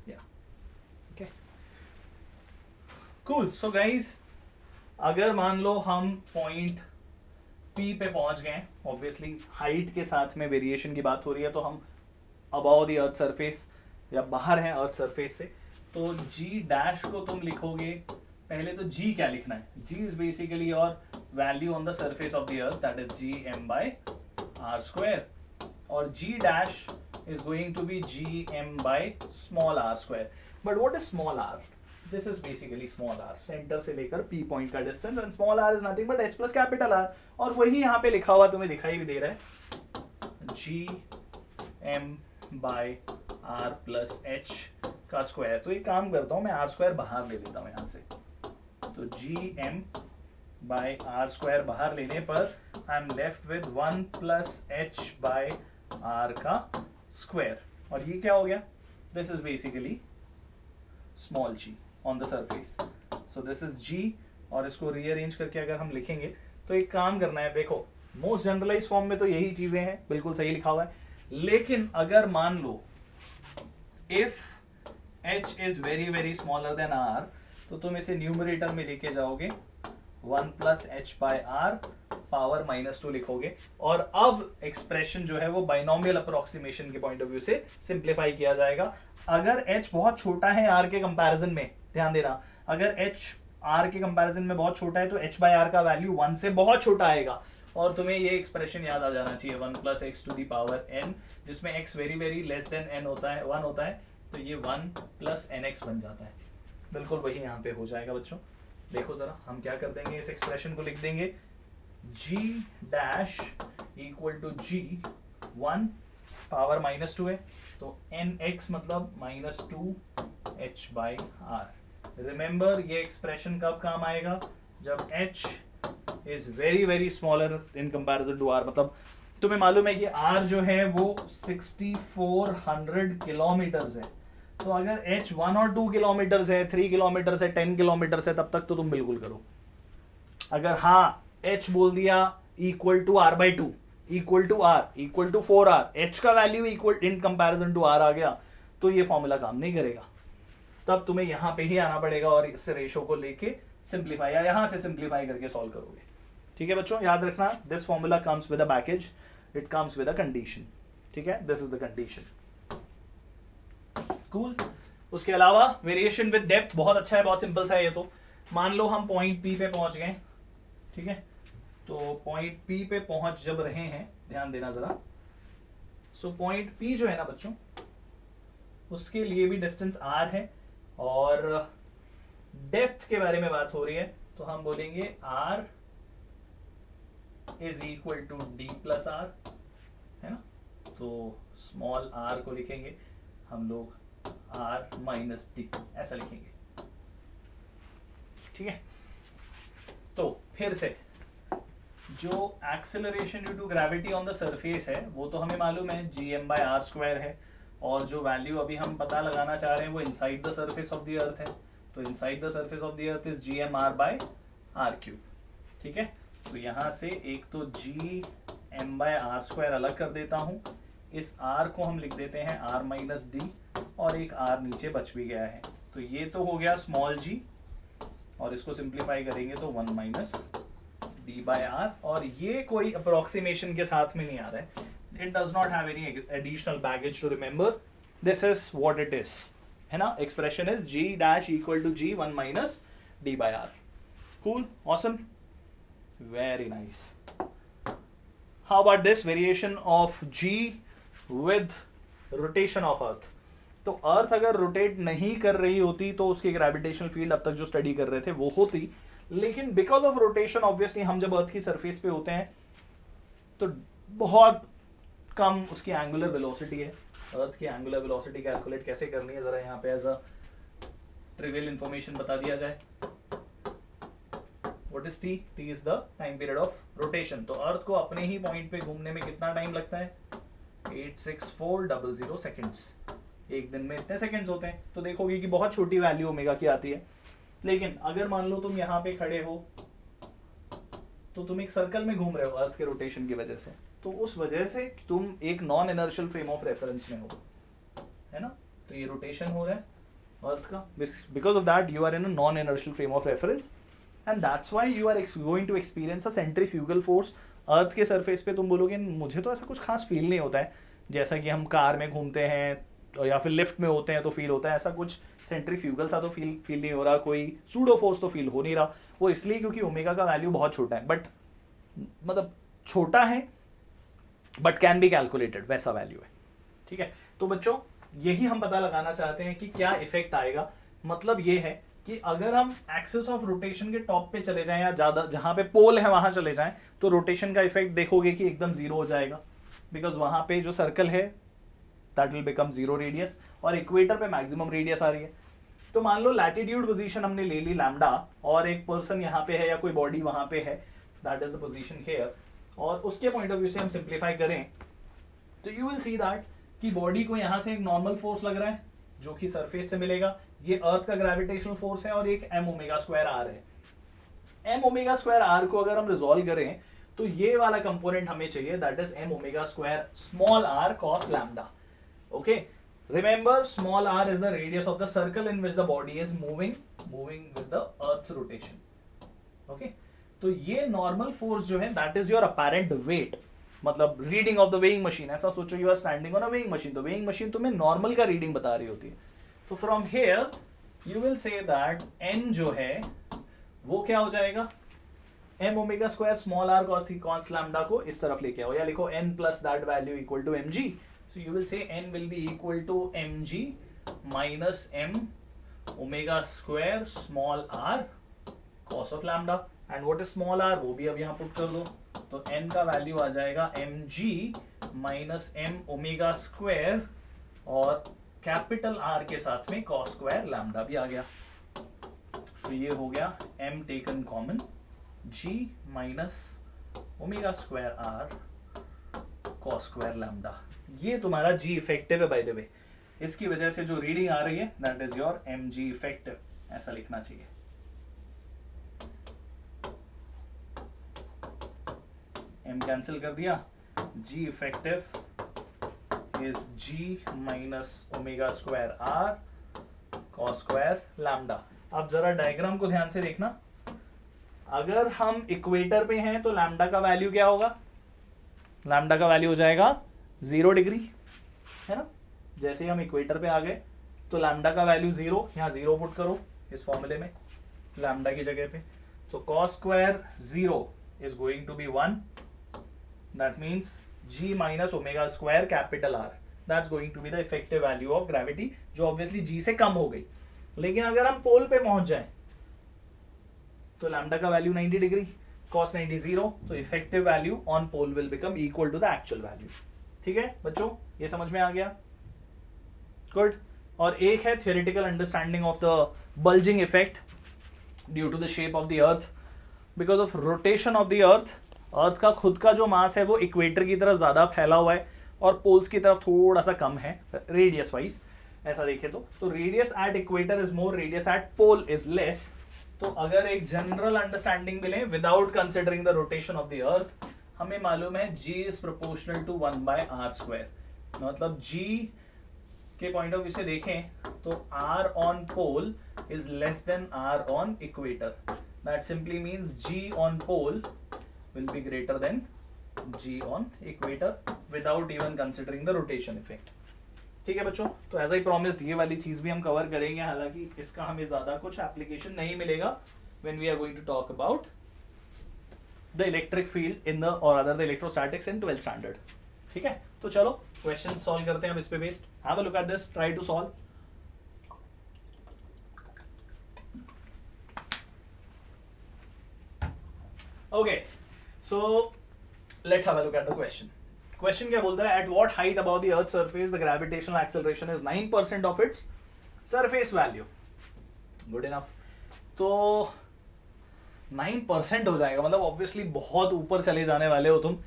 Yeah, okay, cool. So guys, अगर मान लो हम पॉइंट P पे पहुंच गए, ऑब्वियसली हाइट के साथ में वेरिएशन की बात हो रही है, तो हम अबाव द अर्थ सरफेस या बाहर हैं अर्थ सरफेस से, तो G डैश को तुम लिखोगे, पहले तो G क्या लिखना है, G is basically your value on the surface of the earth, that is gm/r², और G dash is going to be gm/small r². But what is small r? This is basically small r, centre से लेकर P point का distance, and small r is nothing but h plus capital R, और वही यहाँ पे लिखा हुआ तुम्हें दिखाई भी दे रहा है, gm/r plus h का स्क्वायर। तो एक काम करता हूँ, मैं r² बाहर ले लेता हूँ यहाँ से, तो gm/r² बाहर लेने पर I am left with 1 plus h/r का स्क्वायर, और ये क्या हो गया, this is basically small g on the surface. So this is g, और इसको रीअरेंज करके अगर हम लिखेंगे तो एक काम करना है, देखो मोस्ट जनरलाइज फॉर्म में तो यही चीजें हैं, बिल्कुल सही लिखा हुआ है, लेकिन अगर मान लो if h is very very smaller than r, तो तुम इसे न्यूमरेटर में लेके जाओगे, 1 plus h/r पावर -2 लिखोगे, और अब एक्सप्रेशन जो है वो बाइनोमियल अप्रोक्सीमेशन के पॉइंट ऑफ व्यू से सिंप्लीफाई किया जाएगा। अगर h बहुत छोटा है r के कंपैरिजन में, ध्यान देना, अगर h r के कंपैरिजन में बहुत छोटा है तो h/r का वैल्यू 1 से बहुत छोटा आएगा, और तुम्हें ये एक्सप्रेशन याद आ जाना चाहिए, 1 plus x to the power n, जिसमें x very very less than n होता है, 1 होता है, तो ये 1 plus nx बन जाता है। बिल्कुल वही यहाँ पे हो जाएगा बच्चों। देखो जरा हम क्या कर देंगे, इस एक्सप्रेशन को लिख देंगे g dash equal to g 1 power -2 है, तो nx मतलब -2 h/r। रिमेंबर ये एक्सप्रेशन कब काम आएगा, जब h is very very smaller in comparison to r। मतलब तुम्हें मालूम है कि r जो है वो 6400 किलोमीटर है, तो अगर h 1 और 2 किलोमीटर है, 3 किलोमीटर है, 10 किलोमीटर है, तब तक तो तुम बिल्कुल करो। अगर हाँ h बोल दिया equal to r/2, equal to r, equal to 4r, h का value equal in comparison to r आ गया, तो ये फॉर्मूला काम नहीं करेगा। तब तुम्हें यहाँ पे ही आना पड़ेगा और इससे रेशो को लेके सिंप्लीफाई, या यहाँ से सिंप्लीफाई करके सॉल्व करोगे। ठीक है बच्चों, याद रखना this formula comes with a package, it comes with a condition, ठीक है, this is the condition. Cool. उसके अलावा वेरिएशन विद डेप्थ बहुत अच्छा है, बहुत सिंपल सा है ये तो। मान लो हम पॉइंट पी पे पहुंच गए, ठीक है, तो पॉइंट पी पे पहुंच जब रहे हैं, ध्यान देना जरा, सो पॉइंट पी जो है ना बच्चों, उसके लिए भी डिस्टेंस r है और डेप्थ के बारे में बात हो रही है, तो हम बोलेंगे r is equal to d plus r, है ना, तो स्मॉल r को लिखेंगे हम लोग r माइनस डी, ऐसा लिखेंगे, ठीक है। तो फिर से जो acceleration due to gravity on the surface है वो तो हमें मालूम है gm/r² है, और जो वैल्यू अभी हम पता लगाना चाह रहे हैं वो inside the surface of the अर्थ है, तो inside the surface of the earth is gmr/r³, ठीक है। तो यहाँ से एक तो gm/r² अलग कर देता हूँ, इस r को हम लिख देते हैं r माइनस डी, और एक r नीचे बच भी गया है, तो ये तो हो गया स्मॉल g, और इसको सिंप्लीफाई करेंगे तो 1 माइनस d/r, और ये कोई अप्रोक्सीमेशन के साथ में नहीं आ रहा है, it does not have any additional baggage to remember, this is what it is, है ना, expression is g dash equal to g 1 minus d/r। cool, awesome, very nice। how about this variation of g with rotation of earth? तो अर्थ अगर rotate नहीं कर रही होती तो उसकी ग्रेविटेशनल फील्ड अब तक जो स्टडी कर रहे थे वो होती, लेकिन बिकॉज ऑफ रोटेशन ऑब्वियसली हम जब अर्थ की सरफेस पे होते हैं तो बहुत कम उसकी एंगुलर वेलोसिटी है। अर्थ की एंगुलर वेलोसिटी कैलकुलेट कैसे करनी है जरा यहाँ पे एज अ ट्रिवियल इंफॉर्मेशन बता दिया जाए। What is T? T is the time period of rotation. तो अर्थ को अपने ही पॉइंट पे घूमने में कितना टाइम लगता है? 86400 सेकेंड्स। एक दिन में इतने सेकेंड्स होते हैं, तो देखोगे कि बहुत छोटी वैल्यू ओमेगा की आती है। लेकिन अगर मान लो तुम यहाँ पे खड़े हो तो तुम एक सर्कल में घूम रहे हो अर्थ के रोटेशन की वजह से, तो उस वजह से तुम एक non inertial frame of reference में हो, है ना। तो ये रोटेशन हो रहा है अर्थ का, because of that you are in a non inertial frame of reference and that's why you are going to experience a centrifugal force. Earth के सरफेस पे तुम बोलोगे मुझे तो ऐसा कुछ खास फील नहीं होता है, जैसा कि हम कार में घूमते हैं या फिर लिफ्ट में होते हैं तो फील होता है, ऐसा कुछ सेंट्रीफ्यूगल सा तो फील नहीं हो रहा, कोई सूडो फोर्स तो फील हो नहीं रहा। वो इसलिए क्योंकि ओमेगा का वैल्यू बहुत छोटा है, बट मतलब छोटा है बट कैन बी कैलकुलेटेड, वैसा वैल्यू है, ठीक है। तो बच्चों यही हम पता लगाना चाहते हैं कि क्या इफेक्ट आएगा। मतलब ये है कि अगर हम एक्सिस ऑफ रोटेशन के टॉप पे चले जाएं या ज्यादा जहां पे पोल है वहां चले जाएं तो रोटेशन का इफेक्ट देखोगे कि एकदम जीरो हो जाएगा, बिकॉज वहां पे जो सर्कल है that will become zero radius और इक्वेटर पे मैक्सिमम रेडियस आ रही है। तो मान लो लैटिट्यूड पोजीशन हमने ले ली लैम्डा और एक पर्सन यहाँ पे है या कोई बॉडी वहां पे है, that is the position here, और उसके पॉइंट ऑफ व्यू से हम सिंप्लीफाई करें तो यू विल सी दैट कि बॉडी को यहाँ से एक नॉर्मल फोर्स लग रहा है जो कि सरफेस से मिलेगा, ये अर्थ का ग्रेविटेशनल फोर्स है, और एक m ओमेगा स्क्वायर आर है। m ओमेगा स्क्वायर आर को अगर हम रिजॉल्व करें तो ये वाला कंपोनेंट हमें चाहिए, that is m omega square small r cos lambda. Okay, remember small r is the radius of the circle in which the body is moving with the earth's rotation. Okay, तो ये normal force जो है that is your apparent weight, मतलब reading of the weighing machine। ऐसा सोचो you are standing on a weighing machine, तो weighing machine तुम्हें normal का reading बता रही होती है। तो from here you will say that n जो है वो क्या हो जाएगा, m omega square small r cos lambda को इस तरफ लेके आओ, या लिखो n plus that value equal to mg। So you will say n will be equal to mg minus m omega square small r cos of lambda, and what is small r वो भी अब यहाँ put कर दो, तो n का value आ जाएगा mg minus m omega square और कैपिटल R के साथ में cos square lambda भी आ गया। तो ये हो गया m taken common g minus omega square r cos square lambda। ये तुम्हारा g इफेक्टिव है बाय द वे, इसकी वजह से जो रीडिंग आ रही है that is your mg effective, ऐसा लिखना चाहिए। m कैंसिल कर दिया, g effective is g minus omega square r cos square lambda. अब जरा डायग्राम को ध्यान से देखना, अगर हम इक्वेटर पे हैं तो लैम्डा का वैल्यू क्या होगा? लैम्डा का वैल्यू हो जाएगा 0 डिग्री, है ना। जैसे ही हम इक्वेटर पे आ गए तो लैम्डा का वैल्यू 0, यहाँ 0 पुट करो इस फॉर्मूले में लैम्डा की जगह पे, तो cos square 0 is going to be 1, that means g minus omega square capital R, that's going to be the effective value of gravity, जो ऑब्वियसली g से कम हो गई। लेकिन अगर हम पोल पे पहुंच जाए तो लैम्डा का वैल्यू 90 डिग्री, cos 90 0, तो effective value on pole will become equal to the actual value. ठीक है बच्चों, ये समझ में आ गया? गुड। और एक है theoretical understanding of the bulging effect due to the shape of the earth because of rotation of the earth. Earth का खुद का जो मास है वो इक्वेटर की तरफ ज्यादा फैला हुआ है और पोल्स की तरफ थोड़ा सा कम है रेडियस वाइज, ऐसा देखे तो radius at equator is more, radius at pole is less. तो अगर एक जनरल अंडरस्टैंडिंग मिले without considering the rotation of the earth, हमें मालूम है g is proportional to 1/r²। मतलब g के पॉइंट ऑफ व्यू से देखें तो r on pole is less than r on equator, that simply means g on pole will be greater than g on equator without even considering the rotation effect। ठीक है बच्चों, तो as I promised ये वाली चीज भी हम cover करेंगे, हालांकि इसका हमें ज्यादा कुछ एप्लीकेशन नहीं मिलेगा when we are going to talk about the electric field in the or other the electrostatics in 12th standard। ठीक है, तो चलो क्वेश्चन सॉल्व करते हैं अब इस पे based. Have a look at this, try to solve. Okay, so let's have a look at the question। Question क्या बोलता है? At what height above the Earth's surface the gravitational acceleration is 9% of its surface value। Good enough। तो 9% हो जाएगा, मतलब obviously बहुत ऊपर चले जाने वाले हो तुम।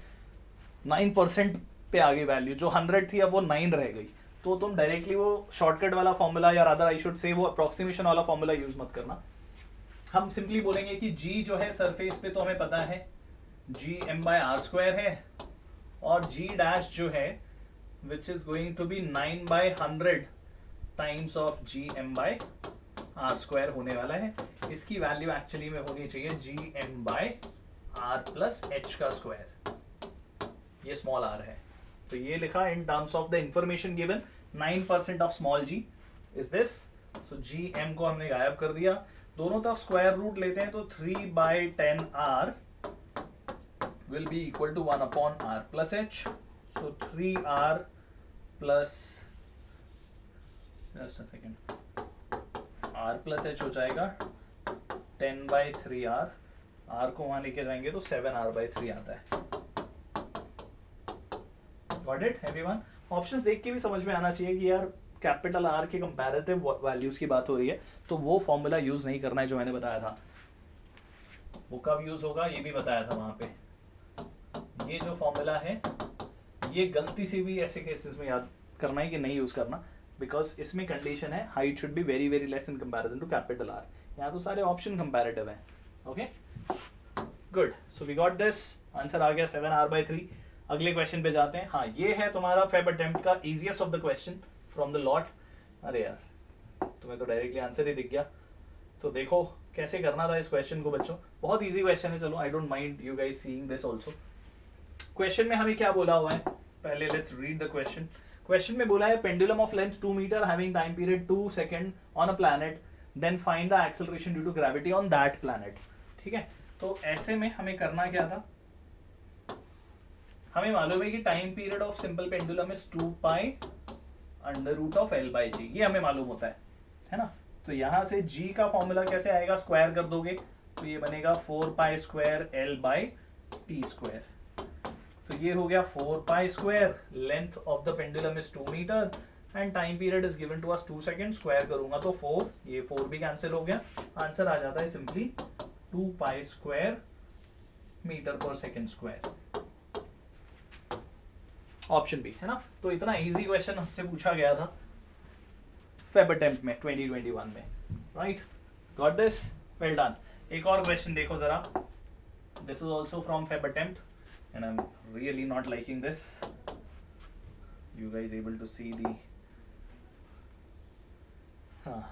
9% पे आ गई वैल्यू, जो 100 थी अब वो 9 रह गई, तो तुम डायरेक्टली वो शॉर्टकट वाला फॉर्मूला या रादर आई शुड से वो अप्रोक्सीमेशन वाला फॉर्मूला यूज मत करना। हम सिंपली बोलेंगे कि g जो है सरफेस पे तो हमें पता है g m/r² है, और g डैश जो है which is going to be 9/100 times of g m/r² होने वाला है। इसकी वैल्यू एक्चुअली में होनी चाहिए g m/r प्लस h का स्क्वायर, ये स्मॉल r है, तो ये लिखा in terms of the information given 9% of small g is this. So g m को हमने गायब कर दिया, दोनों तरफ स्क्वायर रूट लेते हैं तो 3/10r will be equal to 1/r plus h, so 3r plus just a second r plus h हो जाएगा 10/3r, r को वहां लेके जाएंगे तो 7r/3 आता है। Got it everyone? ऑप्शंस देख के भी समझ में आना चाहिए कि यार कैपिटल R के कंपैरेटिव वैल्यूज की बात हो रही है, तो वो फॉर्मूला यूज नहीं करना है जो मैंने बताया था। वो कब यूज होगा ये भी बताया था वहां पे। ये जो फॉर्मूला है ये गलती से भी ऐसे केसेस में याद करना है कि नहीं यूज करना, बिकॉज इसमें कंडीशन है height should be very very less in comparison to capital R। यहाँ तो सारे ऑप्शन कंपैरेटिव हैं। Okay good, so we got this, answer आ गया 7r/3। अगले क्वेश्चन पे जाते हैं। हाँ, ये है तुम्हारा फेब अटेम्प्ट का easiest of the question from the lot. अरे यार, तुम्हें तो डायरेक्टली आंसर ही दिख गया। तो देखो कैसे करना था इस क्वेश्चन को बच्चों, बहुत इजी क्वेश्चन है। चलो, I don't mind you guys seeing this also. Question में हमें क्या बोला हुआ है, पहले let's read the question. Question में बोला है pendulum of length 2 metre having time period 2 second on a planet, then find the acceleration due to gravity on that planet. ठीक है, तो ऐसे में हमें करना क्या था, हमें मालूम है कि time period of simple pendulum is 2π √of L/g, ये हमें मालूम होता है ना। तो यहां से g का फॉर्मूला कैसे आएगा, स्क्वायर कर दोगे तो ये बनेगा 4π² L/t²। तो ये हो गया 4π², length of the pendulum is 2 metre and time period is given to us 2 second. Square करूंगा तो 4, ये 4 भी कैंसिल हो गया, आंसर आ जाता है सिंपली 2π² मीटर/सेकंड²। ऑप्शन बी है ना। तो इतना इजी क्वेश्चन हमसे पूछा गया था फेब अटेम्प्ट में 2021 में, right. Got this, well done. एक और क्वेश्चन देखो जरा, this is also from Feb attempt and I am really not liking this. You guys able to see the, हाँ।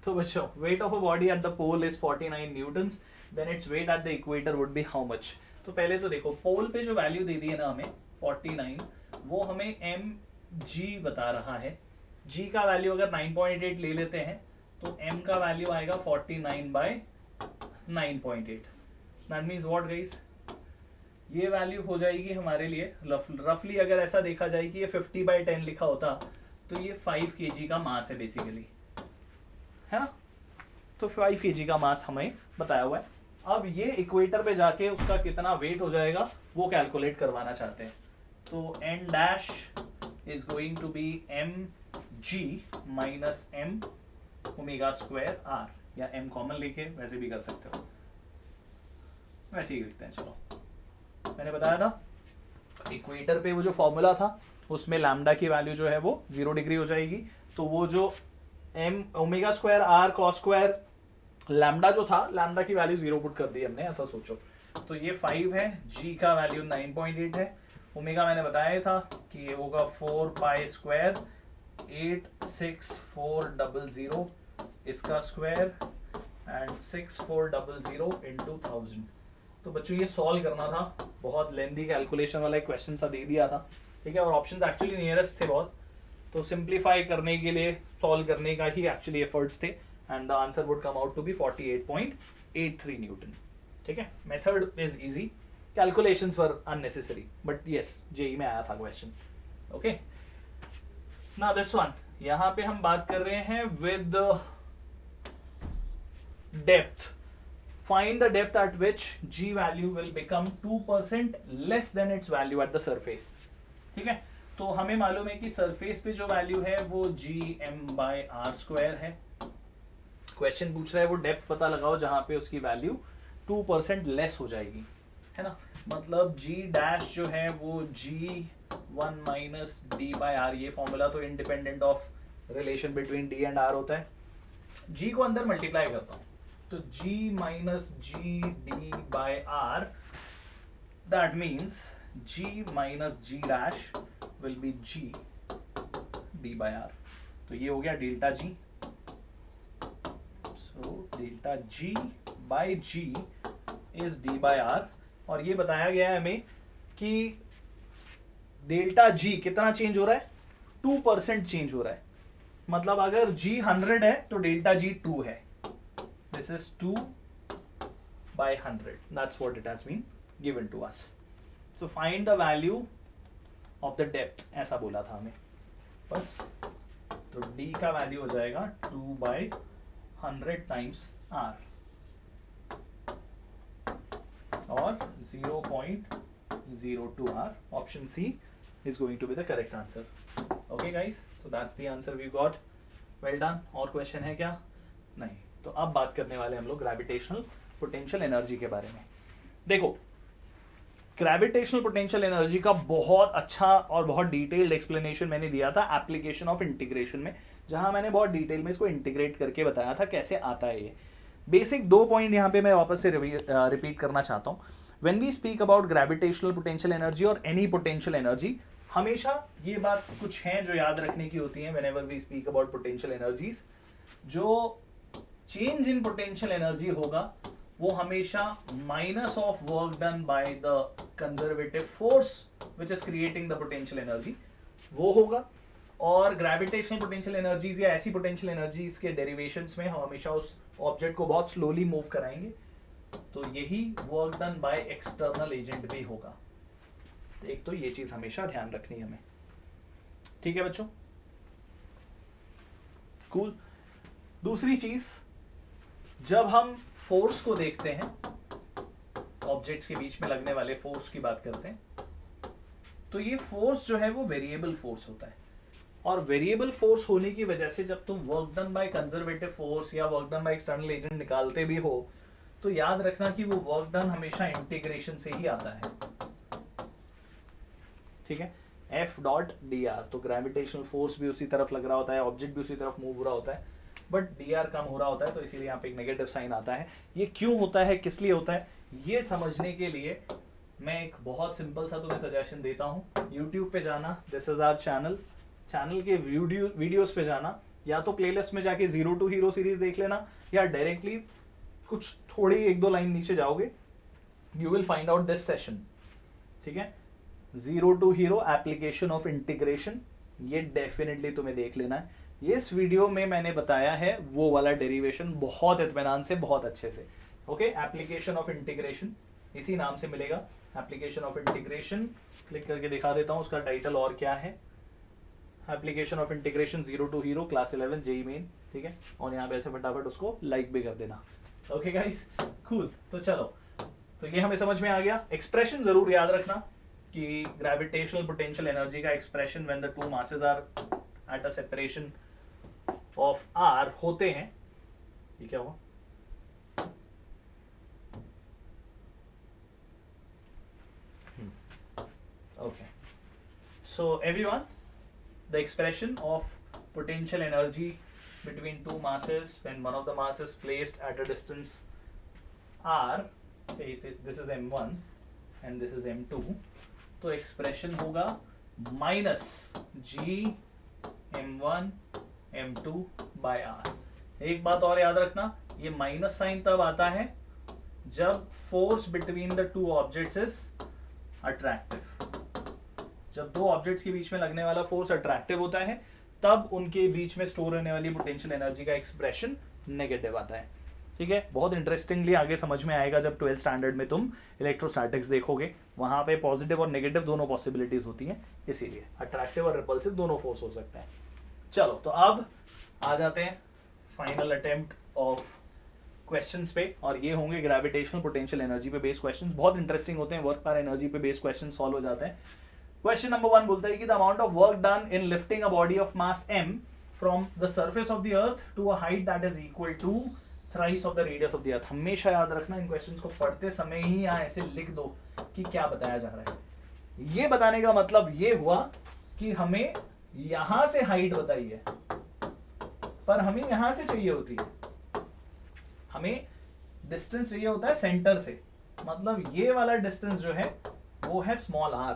तो बच्चों, weight of a body at the pole is 49 newtons, then its weight at the equator would be how much. तो पहले तो देखो पोल पे जो value दे दी है ना हमें 49, वो हमें एम जी बता रहा है। जी का वैल्यू अगर 9.8 ले लेते हैं तो एम का वैल्यू आएगा 49/9.8। दैट मीन्स व्हाट गाइस, ये वैल्यू हो जाएगी हमारे लिए रफली अगर ऐसा देखा जाए कि ये 50/10 लिखा होता तो ये 5 kg का मास है बेसिकली, है ना। तो 5 kg का मास हमें बताया हुआ है। अब ये इक्वेटर पे जाके उसका कितना वेट हो जाएगा वो कैलकुलेट करवाना चाहते हैं। तो N dash is going to be m g minus m omega square r, या एम कॉमन लेके वैसे भी कर सकते हो, वैसे ही लिखते हैं। चलो मैंने बताया था इक्वेटर पे वो जो फॉर्मूला था उसमें लैम्डा की वैल्यू जो है वो 0 डिग्री हो जाएगी। तो वो जो m omega square r cos square lambda जो था, लैम्डा की वैल्यू 0 पुट कर दी हमने, ऐसा सोचो। तो ये 5 है, जी का वैल्यू 9.8 है, ओमेगा मैंने बताया था कि ये होगा 4 पाई स्क्वायर 86400 इसका स्क्वायर एंड 6400 इंटू 1000। तो बच्चों ये सॉल्व करना था, बहुत लेंदी कैलकुलेशन वाला एक क्वेश्चन सा दे दिया था, ठीक है। और ऑप्शंस एक्चुअली नियरेस्ट थे बहुत, तो सिंप्लीफाई करने के लिए सॉल्व करने का ही एक्चुअली एफर्ट्स थे and the answer would come out to be 48.83 newton, ठीक है। Method is easy, calculations were unnecessary, but yes JEE में आया था क्वेश्चन, ओके। नाउ दिस वन, यहाँ पे हम बात कर रहे हैं with depth. Find the depth at which G value will become 2% less than its value at the surface, ठीक है। तो हमें मालूम है कि सरफेस पे जो वैल्यू है वो GM/r² है। क्वेश्चन पूछ रहा है वो डेप्थ पता लगाओ जहां पे उसकी वैल्यू 2% लेस हो जाएगी, है ना। मतलब G डैश जो है वो G1 माइनस D/r, ये फॉर्मूला तो independent of relation between D and R होता है। G को अंदर मल्टीप्लाई करता हूं तो G minus GD/r, that means G minus G dash will be GD/r। तो ये हो गया delta G। So delta G by G is D/r। और ये बताया गया है हमें कि डेल्टा G कितना चेंज हो रहा है, 2% चेंज हो रहा है। मतलब अगर G 100 है तो डेल्टा G 2 है। This is 2/100. That's what it has been given to us. So find the value of the depth, ऐसा बोला था हमें बस। तो D का वैल्यू हो जाएगा 2/100 टाइम्स R और 0.02 R। Option C is going to be the correct answer. Okay guys, so that's the answer we got. Well done. और क्वेश्चन है क्या? नहीं। तो अब बात करने वाले हम लोग ग्रेविटेशनल पोटेंशियल एनर्जी के बारे में। देखो ग्रेविटेशनल पोटेंशियल एनर्जी का बहुत अच्छा और बहुत डिटेल्ड एक्सप्लेनेशन मैंने दिया था एप्लीकेशन ऑफ इंटीग्रेशन में, जहां मैंने बहुत डिटेल में इसको इंटीग्रेट करके बताया था कैसे आता है ये। बेसिक 2 पॉइंट यहाँ पे मैं वापस से रिपीट करना चाहता हूँ। When we speak about gravitational potential energy और एनी पोटेंशियल एनर्जी, हमेशा ये बात कुछ है जो याद रखने की होती है whenever we speak about potential energies. जो चेंज इन पोटेंशियल एनर्जी होगा वो हमेशा minus of work done by the conservative force which is creating the potential energy वो होगा। और ग्रेविटेशनल पोटेंशियल एनर्जीज या ऐसी पोटेंशियल एनर्जीज के डेरिवेशंस में हम हमेशा उस ऑब्जेक्ट को बहुत स्लोली मूव कराएंगे, तो यही work done by external agent भी होगा। तो एक तो ये चीज हमेशा ध्यान रखनी है हमें, ठीक है बच्चों। कूल। दूसरी चीज, जब हम फोर्स को देखते हैं, ऑब्जेक्ट्स के बीच में लगने वाले फोर्स की बात करते हैं, तो ये फोर्स जो है वो वेरिएबल फोर्स होता है। और वेरिएबल फोर्स होने की वजह से जब तुम work done by conservative force या work done by external agent निकालते भी हो, तो याद रखना कि वो वर्क डन हमेशा इंटीग्रेशन से ही आता है, ठीक है। F.dr, तो ग्रेविटेशनल फोर्स भी उसी तरफ लग रहा होता है, ऑब्जेक्ट भी उसी तरफ मूव हो रहा होता है, बट dr कम हो रहा होता है, तो इसीलिए यहाँ पे एक नेगेटिव साइन आता है। ये क्यों होता है, किस लिए होता है, ये समझने के लिए मैं एक बहुत सिंपल सा तुम्हें सजेशन देता हूँ। YouTube पे जाना, दिस इज आवर चैनल के वीडियोस पे जाना, या तो प्लेलिस्ट में जाके 0 to हीरो सीरीज देख लेना, या डायरेक्टली कुछ थोड़ी एक दो लाइन नीचे जाओगे, you will find out this session, ठीक है। Zero to hero application of integration, ये डेफिनेटली तुम्हें देख लेना है। ये इस वीडियो में मैंने बताया है वो वाला डेरिवेशन बहुत इत्मीनान से, बहुत अच्छे से। ओके, एप्लीकेशन ऑफ इंटीग्रेशन इसी नाम से मिलेगा, एप्लीकेशन ऑफ इंटीग्रेशन। क्लिक करके दिखा देता हूं उसका टाइटल और क्या है, application of integration zero to hero class 11 JEE Main, ठीक है। और यहाँ पे ऐसे फटाफट उसको लाइक भी कर देना। Okay guys, cool. तो चलो, तो ये हमें समझ में आ गया। एक्सप्रेशन जरूर याद रखना कि ग्रेविटेशनल पोटेंशियल एनर्जी का expression when the two masses are at a separation of r होते हैं। ये क्या हुआ? Okay, so everyone, the expression of potential energy between two masses when one of the masses placed at a distance r, say this is m1 and this is m2, तो expression होगा minus g m1 m2 by r। एक बात और याद रखना, ये minus sign तब आता है जब force between the two objects is attractive. जब दो ऑब्जेक्ट्स के बीच में लगने वाला फोर्स अट्रैक्टिव होता है, तब उनके बीच में स्टोर होने वाली पोटेंशियल एनर्जी का एक्सप्रेशन नेगेटिव आता है, ठीक है। बहुत इंटरेस्टिंगली आगे समझ में आएगा जब 12th स्टैंडर्ड में तुम इलेक्ट्रोस्टैटिक्स देखोगे, वहां पे पॉजिटिव और नेगेटिव दोनों पॉसिबिलिटीज होती हैं, इसीलिए अट्रैक्टिव और रिपल्सिव दोनों फोर्स हो सकता है। चलो, तो अब आ जाते हैं फाइनल अटेम्प्ट ऑफ क्वेश्चंस पे, और ये होंगे ग्रेविटेशनल पोटेंशियल एनर्जी पे बेस्ड क्वेश्चंस। बहुत इंटरेस्टिंग होते हैं, वर्क पर एनर्जी पे बेस्ड क्वेश्चन सॉल्व हो जाते हैं। क्वेश्चन नंबर 1 बोलता है कि the amount of work done in lifting a body of mass m from the surface of the earth to a height that is equal to thrice of the radius of the earth. हमेशा याद रखना, इन questions को पढ़ते समय ही यहाँ ऐसे लिख दो कि क्या बताया जा रहा है। ये बताने का मतलब ये हुआ कि हमें यहां से हाइट बताई है, पर हमें यहां से चाहिए होती है, हमें डिस्टेंस चाहिए होता है सेंटर से, मतलब ये वाला डिस्टेंस जो है वो है स्मॉल r,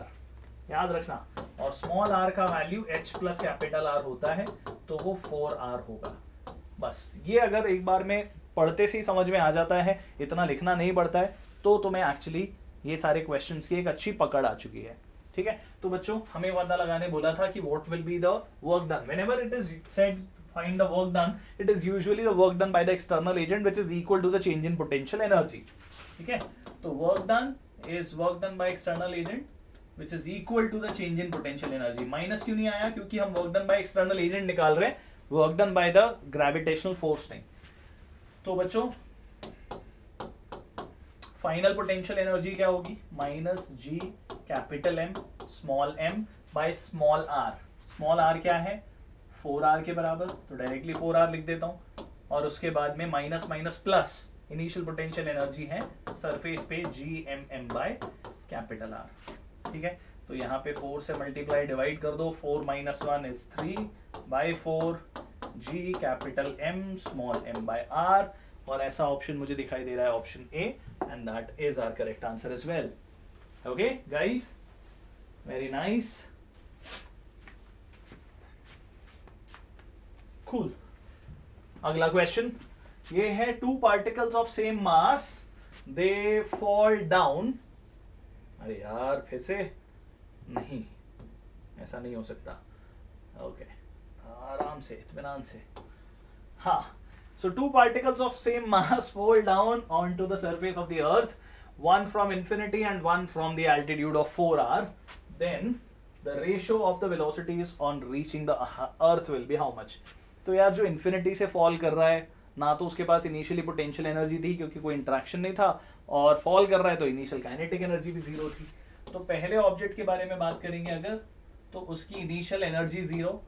याद रखना। और स्मॉल r का value h plus capital R होता है, तो वो 4r होगा। बस ये अगर एक बार में पढ़ते से ही समझ में आ जाता है, इतना लिखना नहीं पड़ता है, तो तुम्हें एक्चुअली ये सारे क्वेश्चंस की एक अच्छी पकड़ आ चुकी है, ठीक है। तो बच्चों, हमें पता लगाने बोला था कि what will be the work done whenever it is said find the work done, it is usually the work done by the external agent which is equal to the change in potential energy, ठीक है। तो work done is work done by external agent which is equal to the change in potential energy। Minus क्यों नहीं आया? क्योंकि हम work done by external agent निकाल रहे हैं, work done by the gravitational force नहीं। तो बच्चों, फाइनल पोटेंशियल एनर्जी क्या होगी? Minus ji capital M small m by small r। Small r क्या है? 4r के बराबर, तो डायरेक्टली 4r लिख देता हूं, और उसके बाद में minus minus plus initial potential energy है सरफेस पे GMM बाय कैपिटल R, ठीक है। तो यहाँ पे 4 से मल्टीप्लाई डिवाइड कर दो, 4 minus 1 is 3 by 4 G capital M small m by R, और ऐसा ऑप्शन मुझे दिखाई दे रहा है option A, and that is our correct answer as well. Okay guys, very nice, cool. अगला क्वेश्चन ये है, two particles of same mass they fall down. अरे यार, फिर से नहीं, ऐसा नहीं हो सकता। ओके, आराम से, इत्मीनान से। हाँ, so two particles of same mass fall down onto the surface of the earth, one from infinity and one from the altitude of 4r, then the ratio of the velocities on reaching the earth will be how much? तो यार, जो infinity से fall कर रहा है ना, तो उसके पास इनिशियली पोटेंशियल एनर्जी थी क्योंकि कोई इंट्रैक्शन नहीं था, और फॉल कर रहा है तो इनिशियल काइनेटिक एनर्जी भी जीरो थी। तो पहले ऑब्जेक्ट के बारे में बात करेंगे अगर, तो उसकी इनिशियल एनर्जी जीरो,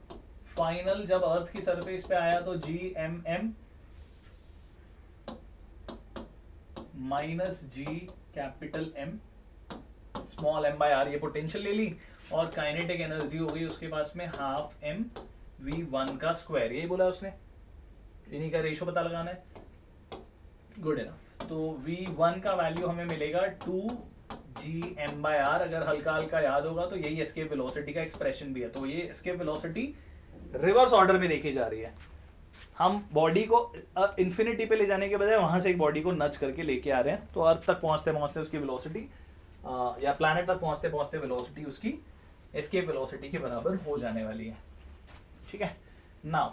फाइनल जब अर्थ की सरफेस पे आया तो GMM minus G capital M small m by R, ये पोटेंशियल ले ली, और काइनेटिक एनर्जी हो गई उसके पास में हाफ m v1 का स्क्वायर, यही बोला उसने, इन्हीं का रेशो पता लगाना है। Good enough. तो v1 का वैल्यू हमें मिलेगा 2gm बाय r। अगर हल्का हल्का याद होगा तो यही एस्केप वेलोसिटी का एक्सप्रेशन भी है, तो ये एस्केप वेलोसिटी रिवर्स ऑर्डर में देखी जा रही है। हम बॉडी को इन्फिनिटी पे ले जाने के बजाय वहां से एक बॉडी को नच करके लेके आ रहे हैं, तो अर्थ तक पहुंचते पहुंचते उसकी वेलोसिटी या प्लैनेट तक पहुंचते पहुंचते वेलोसिटी उसकी एस्केप वेलोसिटी के बराबर हो जाने वाली है। ठीक है, नाउ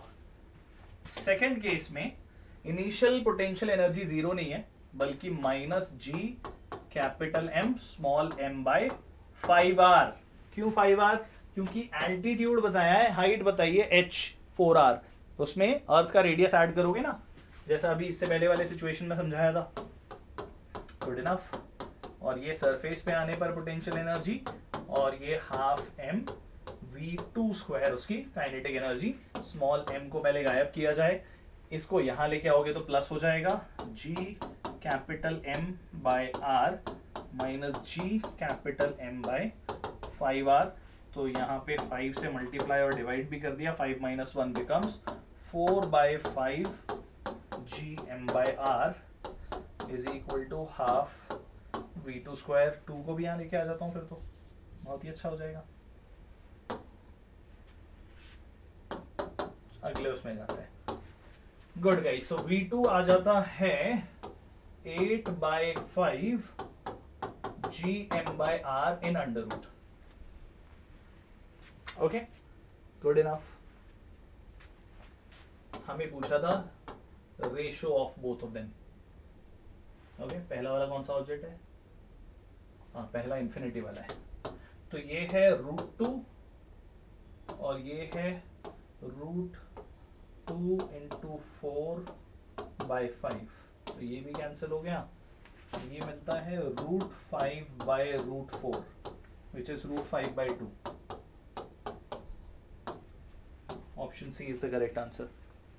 सेकेंड केस में इनिशियल पोटेंशियल एनर्जी जीरो नहीं है बल्कि minus ji capital M small m by 5r। क्यों 5r? क्योंकि एल्टीट्यूड बताया है, हाइट बताई है h 4r, उसमें अर्थ का रेडियस ऐड करोगे ना, जैसा अभी इससे पहले वाले सिचुएशन में समझाया था। Good enough. और ये सरफेस पे आने पर पोटेंशियल एनर्जी, और ये हाफ एम v2 स्क्वायर उसकी काइनेटिक एनर्जी। स्मॉल m को पहले गायब किया जाए, इसको यहां लेके आओगे तो प्लस हो जाएगा g capital m by r minus g capital m by 5r। तो यहाँ पे 5 से मल्टीप्लाई और डिवाइड भी कर दिया, 5 minus 1 becomes 4 by 5 g m by r is equal to half v2 square. 2 को भी यहाँ लेके आ जाता हूँ, फिर तो बहुत ही अच्छा हो जाएगा। अगले उसमें जाता है। गुड गाइस, सो v2 आ जाता है 8 by 5 g m by r in under root. Okay, good enough. हमें पूछा था ratio of both of them. Okay, पहला वाला कौन सा ऑब्जेक्ट है? हाँ, पहला इंफिनिटी वाला है। तो ये है √2 और ये है √2 इंटू 4 बाय 5। तो ये भी कैंसिल हो गया। ये मिलता है √5 by √4 which is √5 by 2। Option C is the correct answer.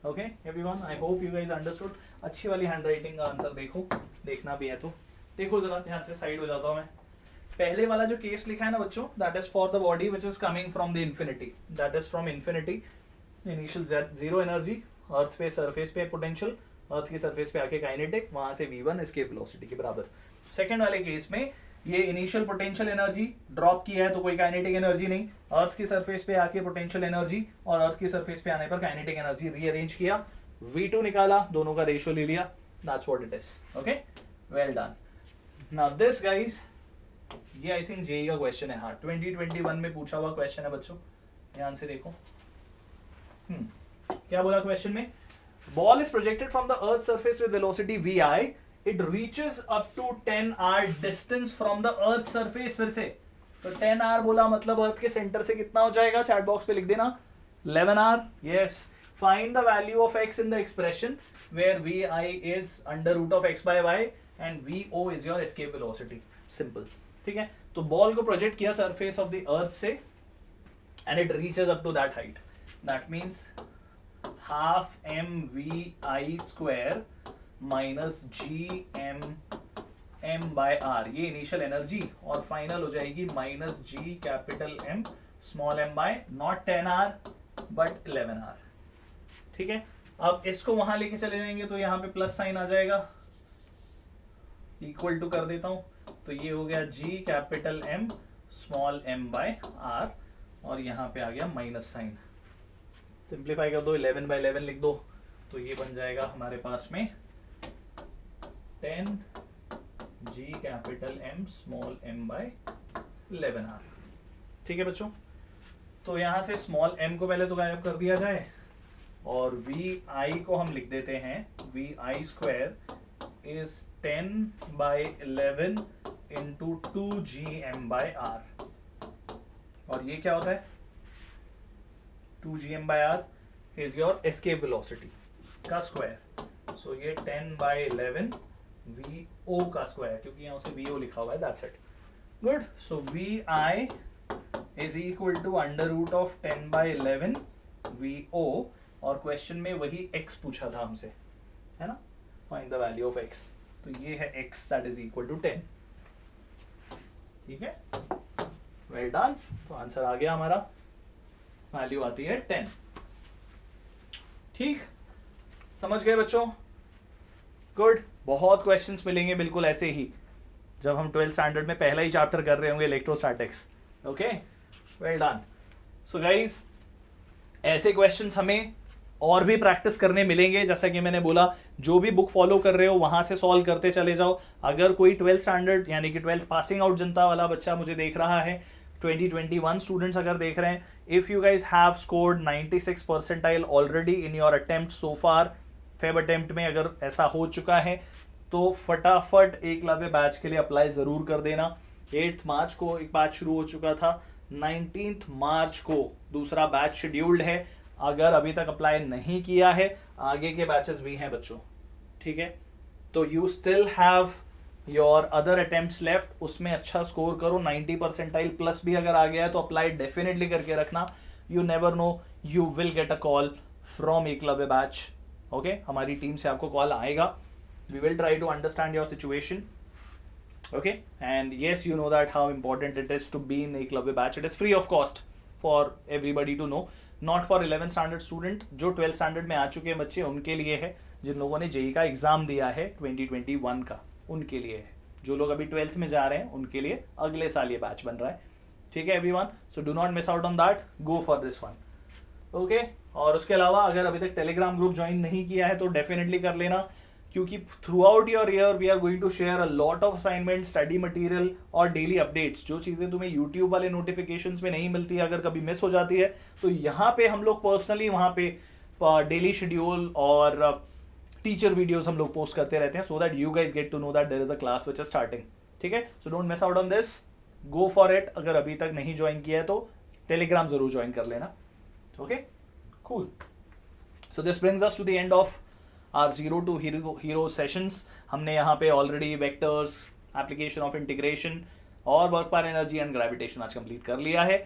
Okay everyone, I hope you guys understood. अच्छी वाली हैंड राइटिंग का आंसर देखो, देखना भी है तो देखो जरा, ध्यान से साइड हो जाता हूं मैं। पहले वाला जो केस लिखा है ना बच्चों, that is for the body which is coming from the infinity, that is from infinity, initial zero energy, earth पे सरफेस पे पोटेंशियल, अर्थ की सरफेस पे आके काइनेटिक, वहां से v1 एस्केप वेलोसिटी के बराबर। सेकंड वाले केस में ये इनिशियल पोटेंशियल एनर्जी ड्रॉप किया है तो कोई काइनेटिक एनर्जी नहीं, अर्थ की सरफेस पे आके पोटेंशियल एनर्जी और अर्थ की सरफेस पे आने पर काइनेटिक एनर्जी रीअरेंज किया, v2 निकाला, दोनों का रेशियो ले लिया, that's what it is. Okay, well done. Now this guys, ये आई थिंक जेई का क्वेश्चन है। हाँ, 2021 में पूछा हुआ क्वेश्चन है बच्चों, ध्यान से देखो। क्या बोला क्वेश्चन में? Ball is projected from the earth surface with velocity vi, it reaches up to 10r distance from the earth surface. फिर से तो 10r बोला, मतलब अर्थ के सेंटर से कितना हो जाएगा? चैट बॉक्स पे लिख देना 11r। Yes, find the value of x in the expression where vi is under root of x by y and vo is your escape velocity. Simple, ठीक है। तो बॉल को प्रोजेक्ट किया सरफेस ऑफ द अर्थ से and it reaches up to that height, that means half mvi square minus gm by r, ये initial energy, और final हो जाएगी minus g capital m small m by not 10r but 11r। ठीक है, अब इसको वहां लेके चले जाएंगे तो यहाँ पे प्लस साइन आ जाएगा, इक्वल टू कर देता हूं, तो ये हो गया g capital m small m by r, और यहाँ पे आ गया माइनस साइन। सिंप्लीफाई कर दो, 11 बाय 11 लिख दो, तो ये बन जाएगा हमारे पास में 10 g capital m small m by 11r। ठीक है बच्चों, तो यहाँ से स्मॉल m को पहले तो गायब कर दिया जाए, और vi को हम लिख देते हैं vi square is 10 by 11 into 2gm by r, और ये क्या होता है? 2gm by r is your escape velocity का स्क्वायर, सो ये 10 by 11 vo का स्क्वायर, क्योंकि यहाँ उसे vo लिखा हुआ है, that's it। Good, so vi is equal to under root of 10 by 11 vo, और क्वेश्चन में वही x पूछा था हमसे, है ना, find the value of x, तो ये है x that is equal to 10। ठीक है, वेल डन, तो आंसर आ गया हमारा, वैल्यू आती है 10। ठीक, समझ गए बच्चों? गुड, बहुत क्वेश्चंस मिलेंगे बिल्कुल ऐसे ही जब हम 12th स्टैंडर्ड में पहला ही चैप्टर कर रहे होंगे electrostatics. Okay, well done. So guys, ऐसे क्वेश्चंस हमें और भी प्रैक्टिस करने मिलेंगे। जैसा कि मैंने बोला, जो भी बुक फॉलो कर रहे हो वहां से सॉल्व करते चले जाओ। अगर कोई 12th स्टैंडर्ड यानी कि 12th पासिंग आउट जनता वाला बच्चा मुझे देख रहा है, 2021 स्टूडेंट्स अगर देख रहे हैं, if you guys have scored 96 percentile already in your attempt so far, Feb attempt में अगर ऐसा हो चुका है तो फटाफट एकलव्य बैच के लिए अप्लाई ज़रूर कर देना। 8 मार्च को एक बैच शुरू हो चुका था, 19 मार्च को दूसरा बैच शेड्यूल्ड है। अगर अभी तक अप्लाई नहीं किया है, आगे के बैचेस भी हैं बच्चों, ठीक है। तो you still have your other attempts left, उसमें अच्छा स्कोर करो। 90 परसेंटाइल प्लस भी अगर आ गया है तो अप्लाई डेफिनेटली करके रखना। You never know, you will get a call from Eklavya batch. Okay, हमारी टीम से आपको कॉल आएगा। We will try to understand your situation. Okay, and yes, you know that how important it is to be in Eklavya batch. It is free of cost for everybody to know, not for 11th standard student. जो 12th standard में आ चुके हैं बच्चे उनके लिए है, जिन लोगों ने जेई का एग्जाम दिया है 2021 का उनके लिए है। जो लोग अभी 12th में जा रहे हैं उनके लिए अगले साल ये बैच बन रहा है, ठीक है everyone. So do not miss out on that, go for this one. Okay, और उसके अलावा अगर अभी तक टेलीग्राम ग्रुप ज्वाइन नहीं किया है तो डेफिनेटली कर लेना, क्योंकि throughout your year we are going to share a lot of assignment, study material और डेली अपडेट्स। जो चीज़ें तुम्हें यूट्यूब वाले नोटिफिकेशंस में नहीं मिलती है, अगर कभी मिस हो जाती है तो यहाँ पे हम लोग पर्सनली वहाँ पे डेली शेड्यूल और टीचर वीडियोस हम लोग पोस्ट करते रहते हैं, so that you guys get to know that there is a class which is starting, ठीक है। So don't miss out on this, go for it. अगर अभी तक नहीं ज्वाइन किया है तो टेलीग्राम जरूर ज्वाइन कर लेना। Okay, cool. So this brings us to the end of our zero to hero sessions. हमने यहाँ पे already vectors, application of integration और work power energy and gravitation आज कंप्लीट कर लिया है।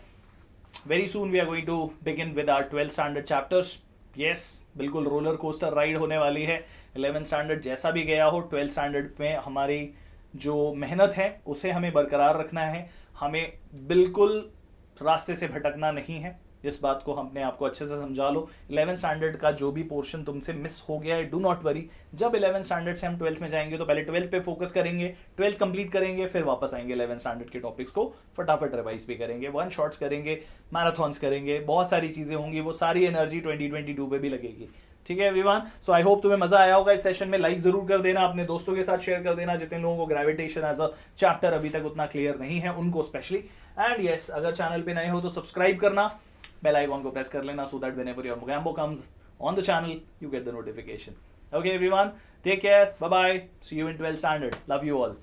Very soon we are going to begin with our 12th standard chapters. Yes, बिल्कुल roller coaster ride होने वाली है। 11th स्टैंडर्ड जैसा भी गया हो, 12th स्टैंडर्ड में हमारी जो मेहनत है उसे हमें बरकरार रखना है। हमें बिल्कुल रास्ते से भटकना नहीं है, इस बात को अपने आप को अच्छे से समझा लो। 11th स्टैंडर्ड का जो भी पोर्शन तुमसे मिस हो गया है, डू नॉट वरी। जब 11th स्टैंडर्ड से हम 12th में जाएंगे तो पहले 12th पे फोकस करेंगे, 12th कंप्लीट करेंगे, फिर वापस आएंगे 11th स्टैंडर्ड के टॉपिक्स को फटाफट रिवाइज भी करेंगे, वन शॉट्स करेंगे, मैराथॉन्स करेंगे, बहुत सारी चीज़ें होंगी। वो सारी एनर्जी 2022 पे भी लगेगी, ठीक है एवरीवन। सो आई होप तुम्हें मजा आया होगा इस सेशन में। लाइक जरूर कर देना, अपने दोस्तों के साथ शेयर कर देना, जितने लोगों को ग्रेविटेशन एज अ चैप्टर अभी तक उतना क्लियर नहीं है उनको स्पेशली। एंड यस, अगर चैनल पे नए हो तो सब्सक्राइब करना, बेल आइकॉन को प्रेस कर लेना, so that whenever your Mogambo comes on the channel, you get the notification. Okay everyone, take care, bye bye, see you in 12th standard, love you all.